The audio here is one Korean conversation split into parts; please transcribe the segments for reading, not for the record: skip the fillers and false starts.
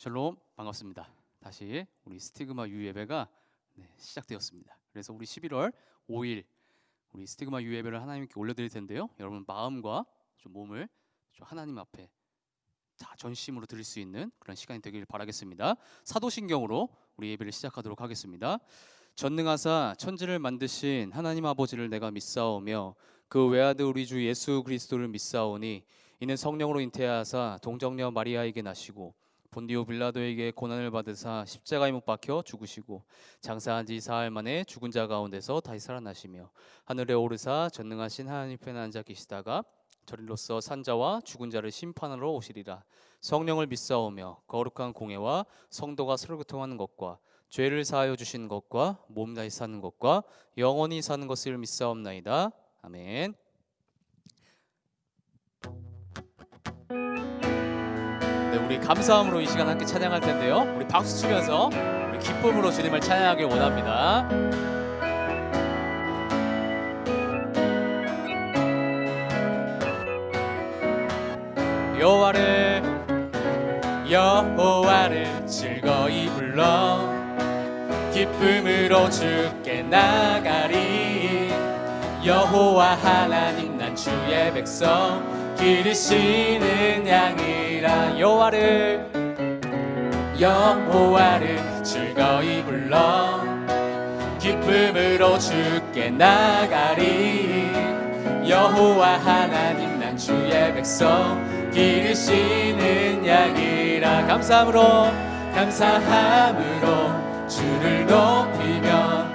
샬롬, 반갑습니다. 다시 우리 스티그마 유 예배가 시작되었습니다. 그래서 우리 11월 5일 우리 스티그마 유 예배를 하나님께 올려드릴 텐데요. 여러분 마음과 좀 몸을 좀 하나님 앞에 다 전심으로 드릴 수 있는 그런 시간이 되길 바라겠습니다. 사도신경으로 우리 예배를 시작하도록 하겠습니다. 전능하사 천지를 만드신 하나님 아버지를 내가 믿사오며 그 외아들 우리 주 예수 그리스도를 믿사오니 이는 성령으로 잉태하사 동정녀 마리아에게 나시고 본디오 빌라도에게 고난을 받으사 십자가에 못 박혀 죽으시고 장사한 지 사흘 만에 죽은 자 가운데서 다시 살아나시며 하늘에 오르사 전능하신 하나님 편에 앉아 계시다가 저리로서 산자와 죽은 자를 심판하러 오시리라. 성령을 믿사오며 거룩한 공회와 성도가 서로 교통하는 것과 죄를 사하여 주시는 것과 몸 다시 사는 것과 영원히 사는 것을 믿사옵나이다. 아멘. 네, 우리 감사함으로 이 시간 함께 찬양할 텐데요. 우리 박수 치면서 우리 기쁨으로 주님을 찬양하길 원합니다. 여호와를 즐거이 불러 기쁨으로 주께 나가리. 여호와 하나님 난 주의 백성 기르시는 양이라. 여호와를 즐거이 불러 기쁨으로 주께 나가리. 여호와 하나님 난 주의 백성 기르시는 양이라. 감사함으로 주를 높이며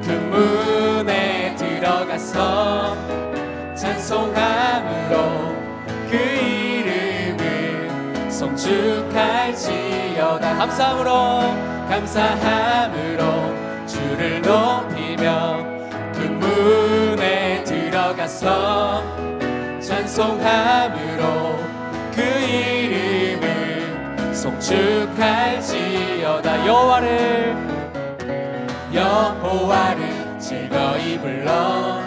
그 문에 들어가서 찬송함으로 그 이름을 송축할지어다. 감사함으로 주를 높이며 그 문에 들어가서 찬송함으로 그 이름을 송축할지어다. 여호와를 즐거이 불러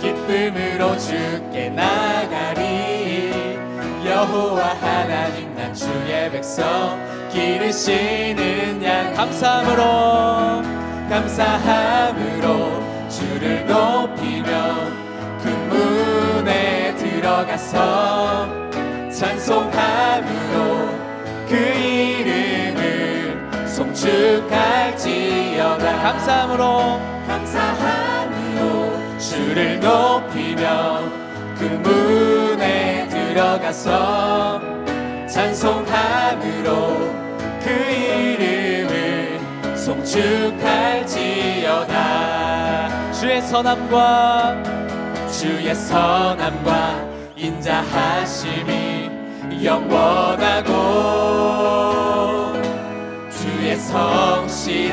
기쁨으로 주께 나가리. 여호와 하나님 난 주의 백성 기르시는 양. 감사함으로 주를 높이며 그 문에 들어가서 찬송함으로 그 이름을 송축할지어다. 감사함으로 주를 높이며 그 문에 들어가서 찬송함으로 그 이름을 송축할지어다. 주의 선함과 인자하심이 영원하고 주의 성실하심이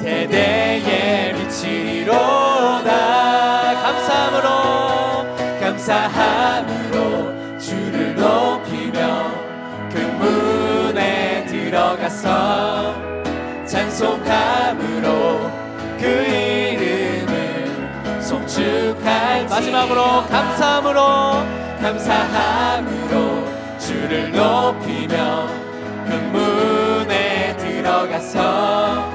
대대에 미치리로다. 감사함으로 주를 높이며 그 문에 들어가서 찬송함으로 그 이름을 송축할. 마지막으로 감사함으로 주를 높이며 그 문에 들어가서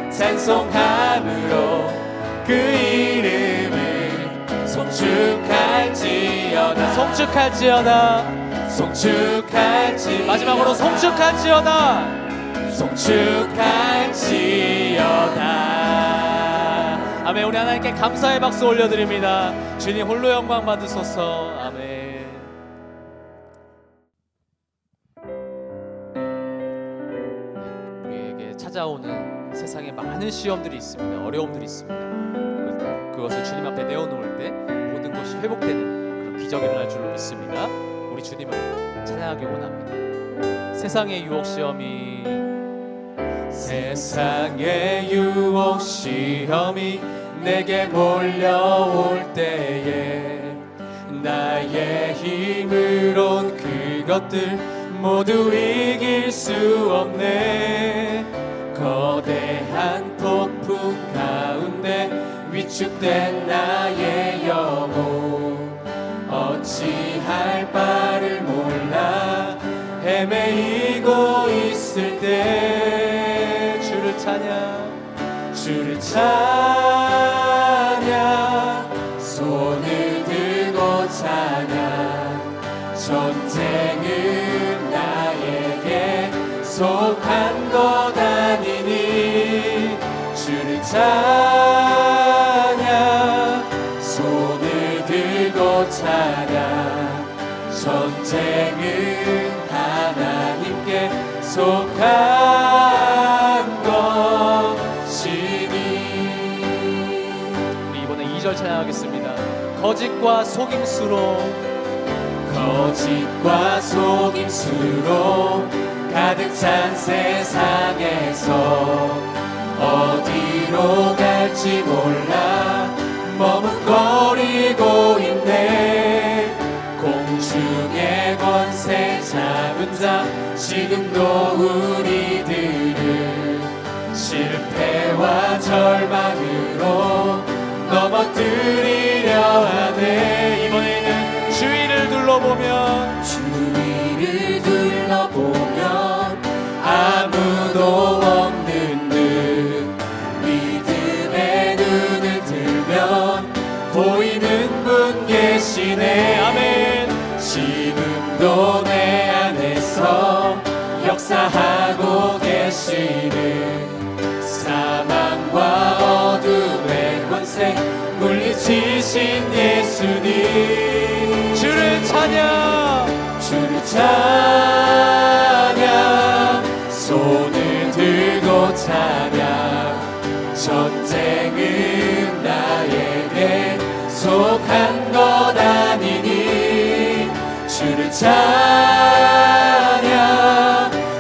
찬송함으로 그 이름을 송축할지어다. 마지막으로 송축할지어다. 아멘. 우리 하나님께 감사의 박수 올려드립니다. 주님 홀로 영광 받으소서. 아멘. 우리에게 찾아오는 세상에 많은 시험들이 있습니다. 어려움들이 있습니다. 그것을 주님 앞에 내어놓을 때 모든 것이 회복되는 그런 기적이 일어날 줄로 믿습니다. 우리 주님을 찬양하기 원합니다. 세상의 유혹 시험이 내게 몰려올 때에 나의 힘으론 그것들 모두 이길 수 없네. 거대한 폭풍 가운데 위축된 나의 영혼 어찌할 바를 몰라 헤매이고 있을 때 주를 찬양, 주를 찬양, 손을 들고 찬양. 전쟁은 나에게 속한 것 아니니 주를 찬양, 손을 들고 찬양. 전쟁은 하나님께 속한 것이니. 우리 이번에 2절 찬양하겠습니다. 거짓과 속임수로, 거짓과 속임수로 가득 찬 세상에서 어디로 갈지 몰라 머뭇거리고 있네. 공중의 권세 잡은 자 지금도 우리들을 실패와 절망으로 넘어뜨리려 하네. 이번에는 주위를 둘러보면, 주위를 둘러보면 아무도 없는 듯 믿음의 눈을 들면 보이는 분 계시네. 아멘. 지금도 내 안에서 역사하고 계시는 사망과 어둠의 권세 물리치신 예수님. 주를 찬양, 주를 찬양, 손을 들고 찬양. 전쟁은 나에게 속한 것 아니니 주를 찬양,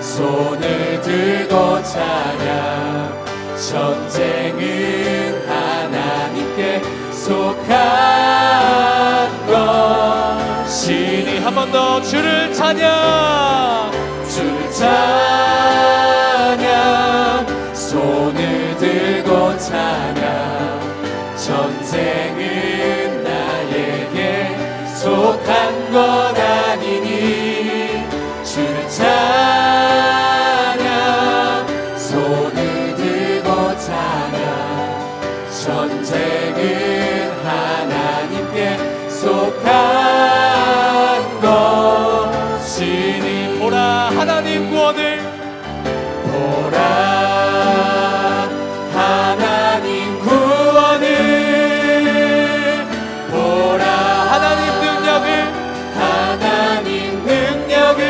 손을 들고 찬양. 전쟁은 하나님께 속한 것이니. 한 번 더 주를 찬양, 주를 찬양, 손을 들고 찬양. 전쟁은 나에게 속한 것 아니니 주를 찬양, 손을 들고 찬양. 전쟁은 하나님께 속한 것이니. 보라 하나님 구원을, 보라 하나님 구원을, 보라 하나님 능력을, 하나님 능력을.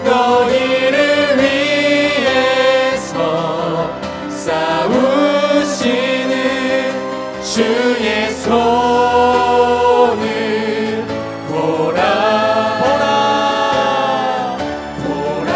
너희를 위해서 싸우시는 주의 손을 보라, 보라, 보라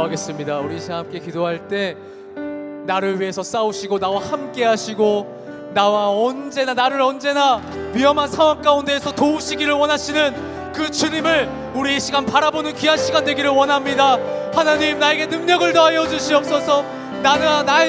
기도하겠습니다. 우리 시간 함께 기도할 때 나를 위해서 싸우시고 나와 함께 하시고 나를 언제나 위험한 상황 가운데에서 도우시기를 원하시는 그 주님을 우리 이 시간 바라보는 귀한 시간 되기를 원합니다. 하나님, 나에게 능력을 더하여 주시옵소서.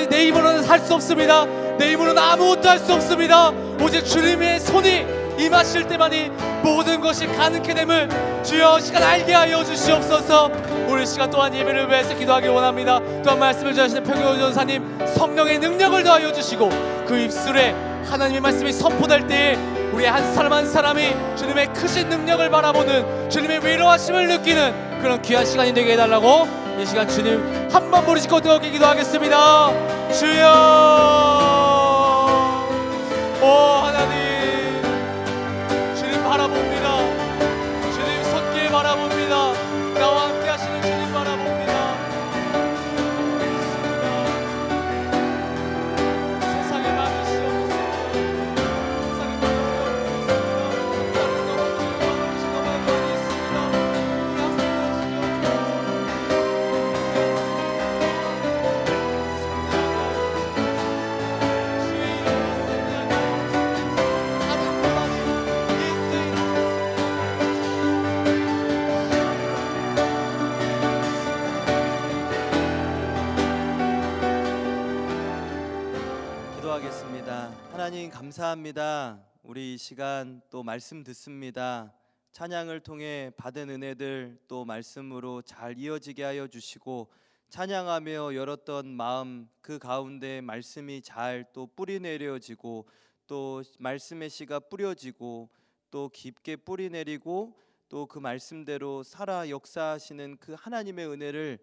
내 힘으로는 할 수 없습니다. 내 힘으로는 아무것도 할 수 없습니다. 오직 주님의 손이 임하실 때만이 모든 것이 가능케 됨을 주여 시간 알게 하여 주시옵소서. 우리 시간 또한 예배를 위해서 기도하기 원합니다. 또한 말씀을 전하시는 평균 전사님, 성령의 능력을 더하여 주시고 그 입술에 하나님의 말씀이 선포될 때에 우리 한 사람 한 사람이 주님의 크신 능력을 바라보는, 주님의 위로하심을 느끼는 그런 귀한 시간이 되게 해달라고 이 시간 주님 한 번 부르짖고 뜨겁게 기도하겠습니다. 주여, 오 하나님, 주님 바라봅니다. 주님 손길 바라봅니다. 나와 함께 하시는 주님 바라봅니다. 세상에 많이 시험이세요. 세상에 많이 시험이세요. 다른 너무 많이 있습니다. 기도하겠습니다. 하나님 감사합니다. 우리 이 시간 또 말씀 듣습니다. 찬양을 통해 받은 은혜들 또 말씀으로 잘 이어지게 하여 주시고, 찬양하며 열었던 마음 그 가운데 말씀이 잘 또 뿌리 내려지고, 또 말씀의 씨가 뿌려지고, 또 깊게 뿌리 내리고, 또 그 말씀대로 살아 역사하시는 그 하나님의 은혜를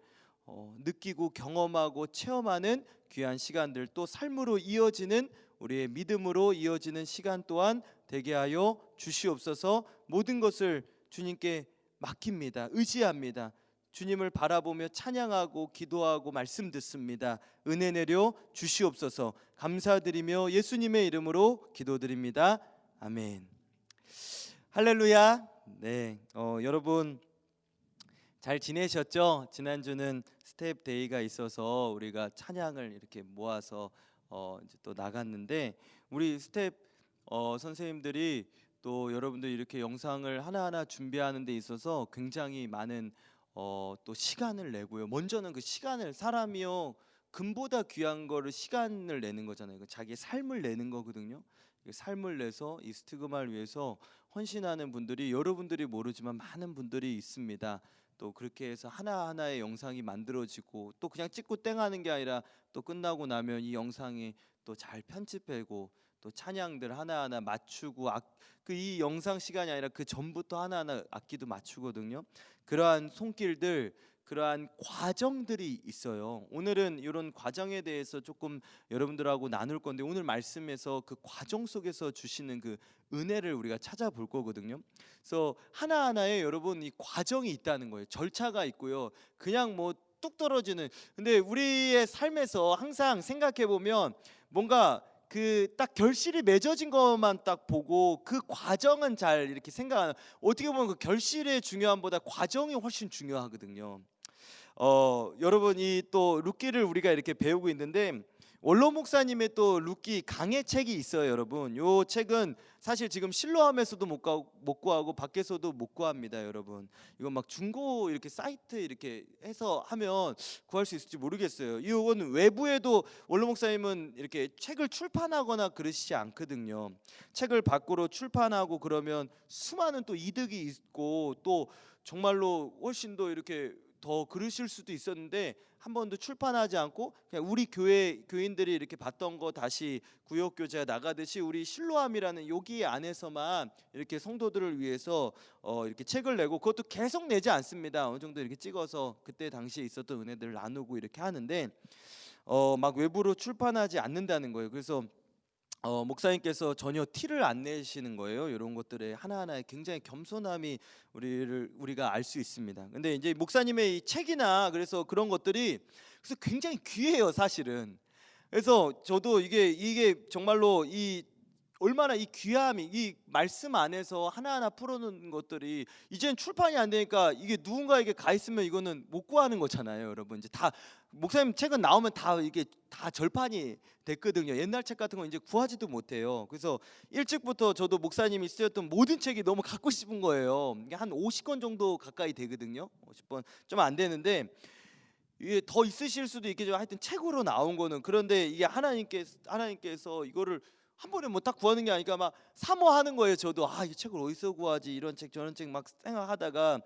느끼고 경험하고 체험하는 귀한 시간들, 또 삶으로 이어지는 우리의 믿음으로 이어지는 시간 또한 되게 하여 주시옵소서. 모든 것을 주님께 맡깁니다. 의지합니다. 주님을 바라보며 찬양하고 기도하고 말씀 듣습니다. 은혜 내려 주시옵소서. 감사드리며 예수님의 이름으로 기도드립니다. 아멘. 할렐루야. 네, 여러분 잘 지내셨죠? 지난주는 스텝 데이가 있어서 우리가 찬양을 이렇게 모아서 이제 또 나갔는데, 우리 스텝 선생님들이 또 여러분들 이렇게 영상을 하나하나 준비하는 데 있어서 굉장히 많은 또 시간을 내고요. 먼저는 그 시간을, 사람이요 금보다 귀한 거를 시간을 내는 거잖아요. 자기의 삶을 내는 거거든요. 삶을 내서 이 스티그마를 위해서 헌신하는 분들이, 여러분들이 모르지만 많은 분들이 있습니다. 또 그렇게 해서 하나하나의 영상이 만들어지고, 또 그냥 찍고 땡하는 게 아니라 또 끝나고 나면 이 영상이 또 잘 편집되고, 또 찬양들 하나하나 맞추고, 이 영상 시간이 아니라 그 전부터 하나하나 악기도 맞추거든요. 그러한 손길들, 그러한 과정들이 있어요. 오늘은 이런 과정에 대해서 조금 여러분들하고 나눌 건데, 오늘 말씀에서 그 과정 속에서 주시는 그 은혜를 우리가 찾아볼 거거든요. 그래서 하나하나에 여러분 이 과정이 있다는 거예요. 절차가 있고요. 그냥 뭐 뚝 떨어지는, 근데 우리의 삶에서 항상 생각해 보면 뭔가 그 딱 결실이 맺어진 것만 딱 보고 그 과정은 잘 이렇게 생각하는, 어떻게 보면 그 결실의 중요함보다 과정이 훨씬 중요하거든요. 여러분 이 또 룻기를 우리가 이렇게 배우고 있는데, 원로 목사님의 또 룻기 강해 책이 있어요. 여러분 요 책은 사실 지금 실로암에서도 못 구하고 밖에서도 못 구합니다. 여러분 이건 막 중고 이렇게 사이트 이렇게 해서 하면 구할 수 있을지 모르겠어요. 이건 외부에도 원로 목사님은 이렇게 책을 출판하거나 그러시지 않거든요. 책을 밖으로 출판하고 그러면 수많은 또 이득이 있고, 또 정말로 훨씬 더 이렇게 더 그러실 수도 있었는데, 한 번도 출판하지 않고 그냥 우리 교인들이 이렇게 봤던 거 다시 구역 교제가 나가듯이 우리 실로암이라는 여기 안에서만 이렇게 성도들을 위해서 이렇게 책을 내고, 그것도 계속 내지 않습니다. 어느 정도 이렇게 찍어서 그때 당시에 있었던 은혜들을 나누고 이렇게 하는데, 막 외부로 출판하지 않는다는 거예요. 그래서 목사님께서 전혀 티를 안 내시는 거예요. 이런 것들에 하나하나에 굉장히 겸손함이 우리가 알 수 있습니다. 근데 이제 목사님의 이 책이나 그래서 그런 것들이 그래서 굉장히 귀해요, 사실은. 그래서 저도 이게 정말로 이 얼마나 이 귀함이 이 말씀 안에서 하나하나 풀어놓은 것들이 이제는 출판이 안 되니까 이게 누군가에게 가 있으면 이거는 못 구하는 거잖아요, 여러분. 이제 다 목사님 책은 나오면 다 이게 다 절판이 됐거든요. 옛날 책 같은 건 이제 구하지도 못해요. 그래서 일찍부터 저도 목사님이 쓰였던 모든 책이 너무 갖고 싶은 거예요. 이게 한 50권 정도 가까이 되거든요. 50권 좀 안 되는데 이게 더 있으실 수도 있겠지만 하여튼 책으로 나온 거는 그런데 이게 하나님께서 이거를 한 번에 뭐 딱 구하는 게 아니까 막 사모하는 거예요. 저도 이 책을 어디서 구하지 이런 책 저런 책 막 생각하다가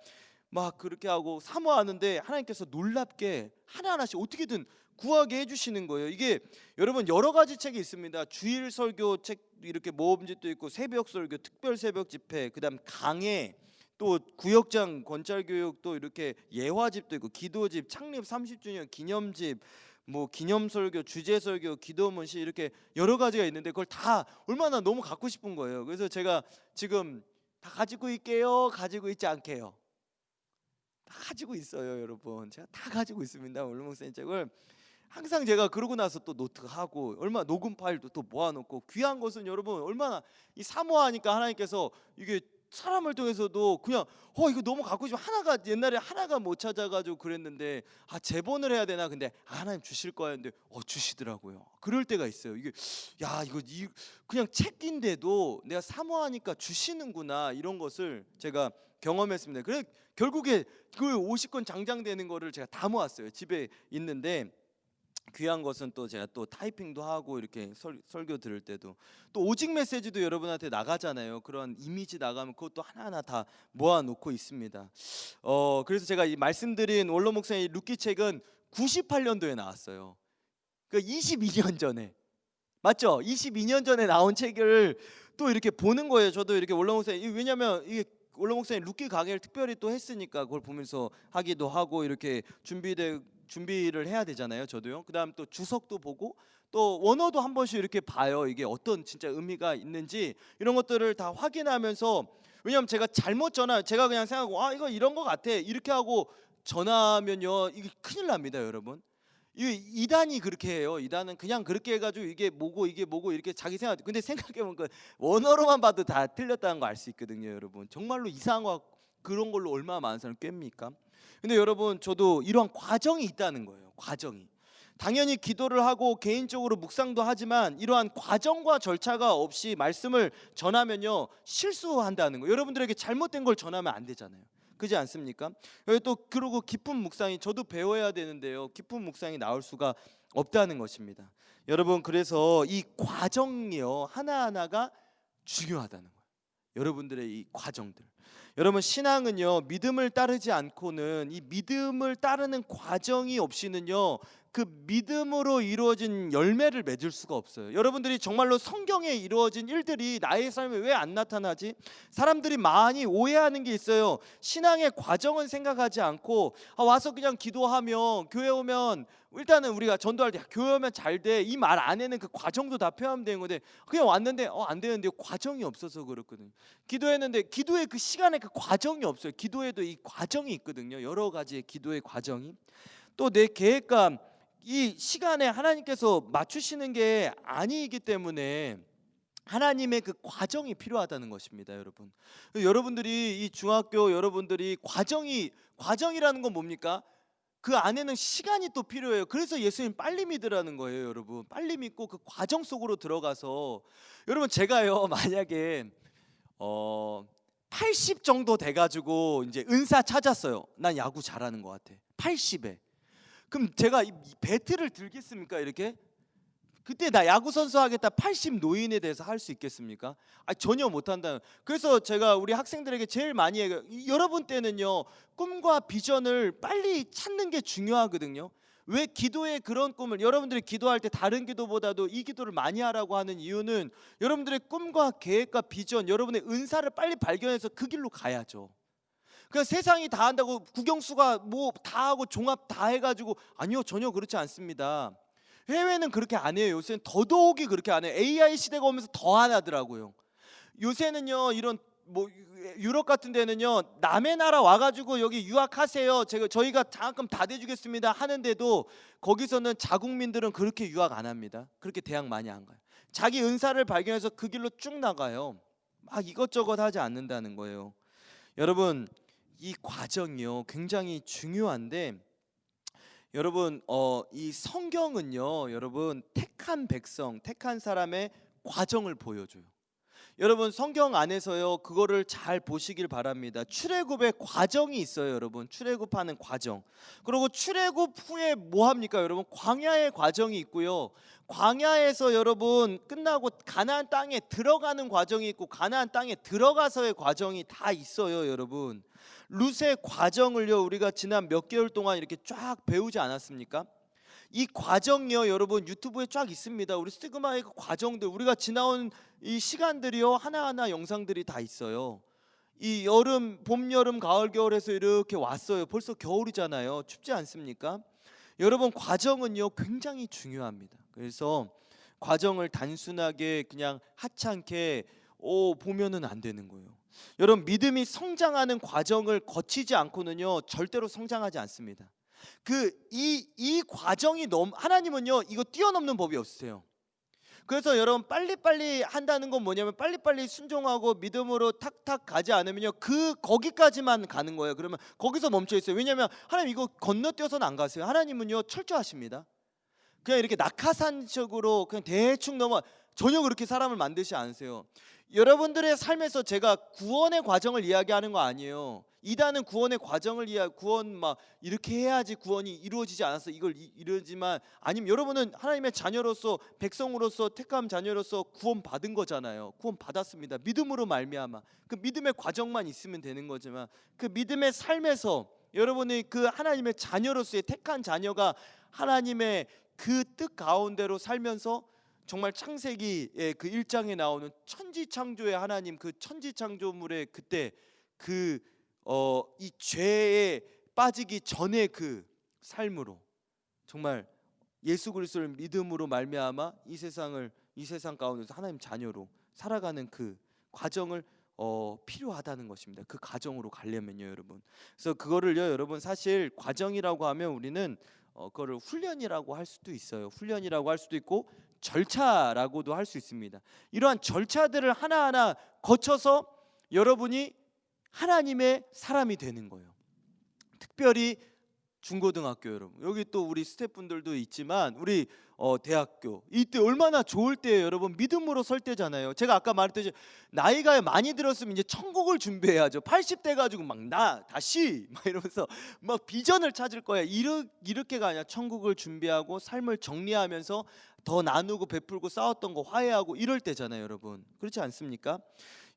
막 그렇게 하고 사모하는데 하나님께서 놀랍게 하나하나씩 어떻게든 구하게 해주시는 거예요. 이게 여러분 여러 가지 책이 있습니다. 주일 설교 책 이렇게 모음집도 있고 새벽 설교, 특별 새벽 집회, 그다음 강해, 또 구역장 권찰교육도 이렇게 예화집도 있고 기도집, 창립 30주년 기념집, 뭐 기념설교, 주제설교, 기도문시 이렇게 여러 가지가 있는데 그걸 다 얼마나 너무 갖고 싶은 거예요. 그래서 제가 지금 다 가지고 있게요, 가지고 있지 않게요. 다 가지고 있어요, 여러분. 제가 다 가지고 있습니다. 원로 목사님 책을 항상 제가 그러고 나서 또 노트하고 얼마 녹음 파일도 또 모아놓고 귀한 것은 여러분 얼마나 이 사모하니까 하나님께서 이게 사람을 통해서도 그냥 이거 너무 갖고 싶어 하나가 옛날에 하나가 못 찾아가지고 그랬는데 재본을 해야 되나 근데 하나님 주실 거야 했는데 주시더라고요. 그럴 때가 있어요. 이게 이거 그냥 책인데도 내가 사모하니까 주시는구나 이런 것을 제가 경험했습니다. 그래 결국에 그 50권 장장되는 거를 제가 다 모았어요. 집에 있는데 귀한 것은 또 제가 또 타이핑도 하고 이렇게 설교 들을 때도 또 오직 메시지도 여러분한테 나가잖아요. 그런 이미지 나가면 그것도 하나하나 다 모아놓고 있습니다. 그래서 제가 이 말씀드린 원로 목사의 루키 책은 98년도에 나왔어요. 그러니까 22년 전에 맞죠? 22년 전에 나온 책을 또 이렇게 보는 거예요. 저도 이렇게 원로 목사님 왜냐하면 이게 원로 목사님 루키 강의를 특별히 또 했으니까 그걸 보면서 하기도 하고 이렇게 준비를 해야 되잖아요. 저도요. 그다음 또 주석도 보고 또 원어도 한 번씩 이렇게 봐요. 이게 어떤 진짜 의미가 있는지 이런 것들을 다 확인하면서 왜냐하면 제가 잘못 제가 그냥 생각하고 이거 이런 거 같아 이렇게 하고 전하면요 이게 큰일 납니다, 여러분. 이단이 그렇게 해요. 이단은 그냥 그렇게 해가지고 이게 뭐고 이렇게 자기 생각. 근데 생각해보면 원어로만 봐도 다 틀렸다는 거 알 수 있거든요, 여러분. 정말로 이상한 거 그런 걸로 얼마나 많은 사람 꿰입니까? 근데 여러분 저도 이러한 과정이 있다는 거예요. 과정이 당연히 기도를 하고 개인적으로 묵상도 하지만 이러한 과정과 절차가 없이 말씀을 전하면요 실수한다는 거예요. 여러분들에게 잘못된 걸 전하면 안 되잖아요. 그렇지 않습니까? 또 그리고 깊은 묵상이 저도 배워야 되는데요. 깊은 묵상이 나올 수가 없다는 것입니다. 여러분 그래서 이 과정이요 하나하나가 중요하다는 거예요. 여러분들의 이 과정들. 여러분 신앙은요 믿음을 따르지 않고는 이 믿음을 따르는 과정이 없이는요 그 믿음으로 이루어진 열매를 맺을 수가 없어요. 여러분들이 정말로 성경에 이루어진 일들이 나의 삶에 왜 안 나타나지? 사람들이 많이 오해하는 게 있어요. 신앙의 과정은 생각하지 않고 와서 그냥 기도하면 교회 오면 일단은 우리가 전도할 때 교회 오면 잘 돼 이 말 안에는 그 과정도 다 포함되는 건데 그냥 왔는데 안 되는데 과정이 없어서 그렇거든요. 기도했는데 기도의 그 시간에 그 과정이 없어요. 기도에도 이 과정이 있거든요. 여러 가지의 기도의 과정이 또 내 계획과 이 시간에 하나님께서 맞추시는 게 아니기 때문에 하나님의 그 과정이 필요하다는 것입니다, 여러분. 여러분들이 이 중학교 여러분들이 과정이라는 건 뭡니까? 그 안에는 시간이 또 필요해요. 그래서 예수님 빨리 믿으라는 거예요, 여러분. 빨리 믿고 그 과정 속으로 들어가서 여러분 제가요 만약에 80 정도 돼가지고 이제 은사 찾았어요. 난 야구 잘하는 것 같아. 80에. 그럼 제가 이 배트를 들겠습니까? 이렇게? 그때 나 야구 선수 하겠다 80 노인에 대해서 할 수 있겠습니까? 전혀 못한다. 그래서 제가 우리 학생들에게 제일 많이 얘기해요. 여러분 때는요 꿈과 비전을 빨리 찾는 게 중요하거든요. 왜 기도의 그런 꿈을 여러분들이 기도할 때 다른 기도보다도 이 기도를 많이 하라고 하는 이유는 여러분들의 꿈과 계획과 비전, 여러분의 은사를 빨리 발견해서 그 길로 가야죠. 그냥 세상이 다 한다고 국영수가 뭐 다 하고 종합 다 해가지고 아니요 전혀 그렇지 않습니다. 해외는 그렇게 안 해요. 요새는 더더욱이 그렇게 안 해요. AI 시대가 오면서 더 안 하더라고요. 요새는요 이런 뭐 유럽 같은 데는요 남의 나라 와가지고 여기 유학하세요. 저희가 장학금 다 대주겠습니다 하는데도 거기서는 자국민들은 그렇게 유학 안 합니다. 그렇게 대학 많이 안 가요. 자기 은사를 발견해서 그 길로 쭉 나가요. 막 이것저것 하지 않는다는 거예요. 여러분, 이 과정이요 굉장히 중요한데, 여러분 이 성경은요 여러분 택한 백성, 택한 사람의 과정을 보여줘요. 여러분 성경 안에서요 그거를 잘 보시길 바랍니다. 출애굽의 과정이 있어요. 여러분 출애굽하는 과정, 그리고 출애굽 후에 뭐 합니까? 여러분 광야의 과정이 있고요, 광야에서 여러분 끝나고 가나안 땅에 들어가는 과정이 있고, 가나안 땅에 들어가서의 과정이 다 있어요. 여러분 룻의 과정을요 우리가 지난 몇 개월 동안 이렇게 쫙 배우지 않았습니까? 이 과정이요 여러분 유튜브에 쫙 있습니다. 우리 스티그마의 그 과정들, 우리가 지나온 이 시간들이요 하나하나 영상들이 다 있어요. 이 여름, 봄, 여름, 가을, 겨울에서 이렇게 왔어요. 벌써 겨울이잖아요. 춥지 않습니까? 여러분 과정은요 굉장히 중요합니다. 그래서 과정을 단순하게 그냥 하찮게 보면은 안 되는 거예요. 여러분 믿음이 성장하는 과정을 거치지 않고는요 절대로 성장하지 않습니다. 이 과정이 너무, 하나님은요 이거 뛰어넘는 법이 없으세요. 그래서 여러분 빨리빨리 한다는 건 뭐냐면 빨리빨리 순종하고 믿음으로 탁탁 가지 않으면요 거기까지만 가는 거예요. 그러면 거기서 멈춰 있어요. 왜냐하면 하나님 이거 건너뛰어서는 안 가세요. 하나님은요 철저하십니다. 그냥 이렇게 낙하산식으로 그냥 대충 전혀 그렇게 사람을 만드지 않으세요. 여러분들의 삶에서 제가 구원의 과정을 이야기하는 거 아니에요. 이단은 구원의 과정을 구원 막 이렇게 해야지 구원이 이루어지지 않았어 이걸 이러지만, 아니면 여러분은 하나님의 자녀로서, 백성으로서, 택함 자녀로서 구원 받은 거잖아요. 구원 받았습니다. 믿음으로 말미암아. 그 믿음의 과정만 있으면 되는 거지만, 그 믿음의 삶에서 여러분이 그 하나님의 자녀로서의 택한 자녀가 하나님의 그 뜻 가운데로 살면서 정말 창세기의 그 1장에 나오는 천지창조의 하나님, 그 천지창조물의 그때 이 죄에 빠지기 전에 그 삶으로 정말 예수 그리스도를 믿음으로 말미암아 이 세상 가운데서 하나님 자녀로 살아가는 그 과정을 필요하다는 것입니다. 그 과정으로 가려면요 여러분. 그래서 그거를요 여러분 사실 과정이라고 하면 우리는 그거를 훈련이라고 할 수도 있어요. 훈련이라고 할 수도 있고 절차라고도 할 수 있습니다. 이러한 절차들을 하나하나 거쳐서 여러분이 하나님의 사람이 되는 거예요. 특별히 중고등학교 여러분, 여기 또 우리 스태프분들도 있지만 우리 대학교 이때 얼마나 좋을 때예요 여러분. 믿음으로 설 때잖아요. 제가 아까 말했듯이 나이가 많이 들었으면 이제 천국을 준비해야죠. 80대 가지고 막 나 다시 막 이러면서 막 비전을 찾을 거야. 이렇게가 아니라 천국을 준비하고 삶을 정리하면서 더 나누고 베풀고 싸웠던 거 화해하고 이럴 때잖아요 여러분. 그렇지 않습니까?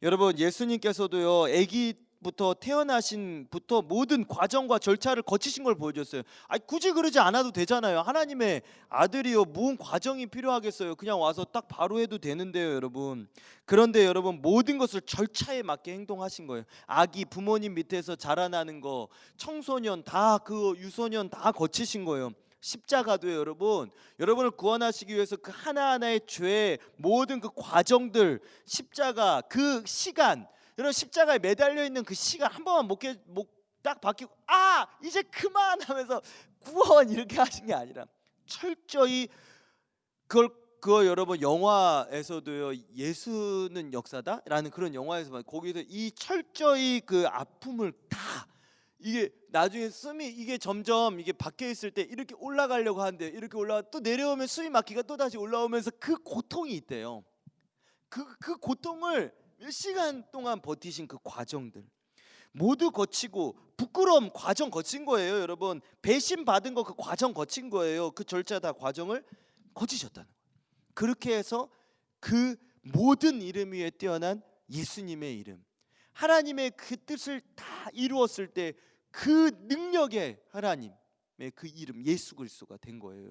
여러분 예수님께서도요 아기부터 태어나신부터 모든 과정과 절차를 거치신 걸 보여줬어요. 굳이 그러지 않아도 되잖아요. 하나님의 아들이요 무슨 과정이 필요하겠어요. 그냥 와서 딱 바로 해도 되는데요 여러분. 그런데 여러분 모든 것을 절차에 맞게 행동하신 거예요. 아기 부모님 밑에서 자라나는 거, 청소년 다 그 유소년 다 거치신 거예요. 십자가도 여러분을 구원하시기 위해서 그 하나하나의 죄, 모든 그 과정들, 십자가 그 시간, 여러분 십자가에 매달려 있는 그 시간 한 번만 딱 바뀌고 이제 그만하면서 구원 이렇게 하신 게 아니라 철저히 그거 여러분 영화에서도요 예수는 역사다라는 그런 영화에서 거기서 이 철저히 그 아픔을 다 이게 나중에 숨이 이게 점점 이게 박혀 있을 때 이렇게 올라가려고 하는데 이렇게 올라가 또 내려오면 숨이 막히가 또 다시 올라오면서 그 고통이 있대요. 그 고통을 몇 시간 동안 버티신 그 과정들 모두 거치고, 부끄러움 과정 거친 거예요 여러분. 배신 받은 거 그 과정 거친 거예요. 그 절차 다 과정을 거치셨다는 거예요. 그렇게 해서 그 모든 이름 위에 뛰어난 예수님의 이름, 하나님의 그 뜻을 다 이루었을 때 그 능력의 하나님의 그 이름 예수 그리스도가 된 거예요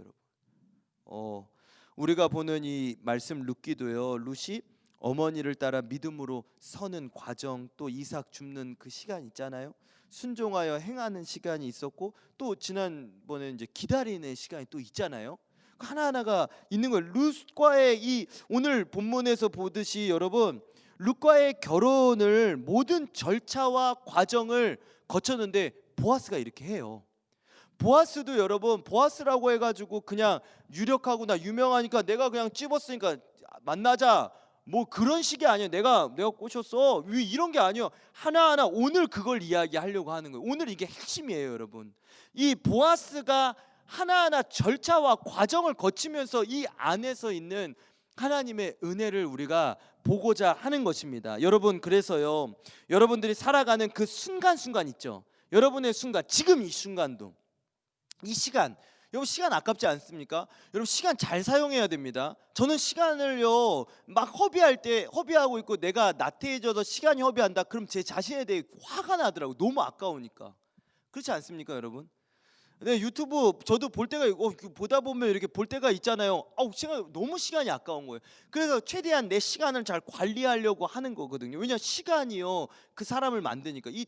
여러분. 우리가 보는 이 말씀 룻기도요 룻이 어머니를 따라 믿음으로 서는 과정, 또 이삭 줍는 그 시간 있잖아요. 순종하여 행하는 시간이 있었고, 또 지난번에 이제 기다리는 시간이 또 있잖아요. 하나하나가 있는 거예요. 룻과의 이 오늘 본문에서 보듯이 여러분 룻과의 결혼을 모든 절차와 과정을 거쳤는데 보아스가 이렇게 해요. 보아스도 여러분 보아스라고 해가지고 그냥 유력하구나 유명하니까 내가 그냥 찝었으니까 만나자 뭐 그런 식이 아니에요. 내가 꼬셨어 왜 이런 게 아니에요. 하나하나 오늘 그걸 이야기하려고 하는 거예요. 오늘 이게 핵심이에요, 여러분. 이 보아스가 하나하나 절차와 과정을 거치면서 이 안에서 있는 하나님의 은혜를 우리가 보고자 하는 것입니다. 여러분, 그래서요, 여러분들이 살아가는 그 순간순간 있죠. 여러분의 순간, 지금 이 순간도, 이 시간, 여러분 시간 아깝지 않습니까? 여러분 시간 잘 사용해야 됩니다. 저는 시간을요 막 허비하고 있고 내가 나태해져서 시간이 허비한다 그럼 제 자신에 대해 화가 나더라고요. 너무 아까우니까. 그렇지 않습니까, 여러분? 네, 유튜브 저도 볼 때가 보다 보면 이렇게 볼 때가 있잖아요. 시간이 아까운 거예요. 그래서 최대한 내 시간을 잘 관리하려고 하는 거거든요. 왜냐, 시간이요 그 사람을 만드니까. 이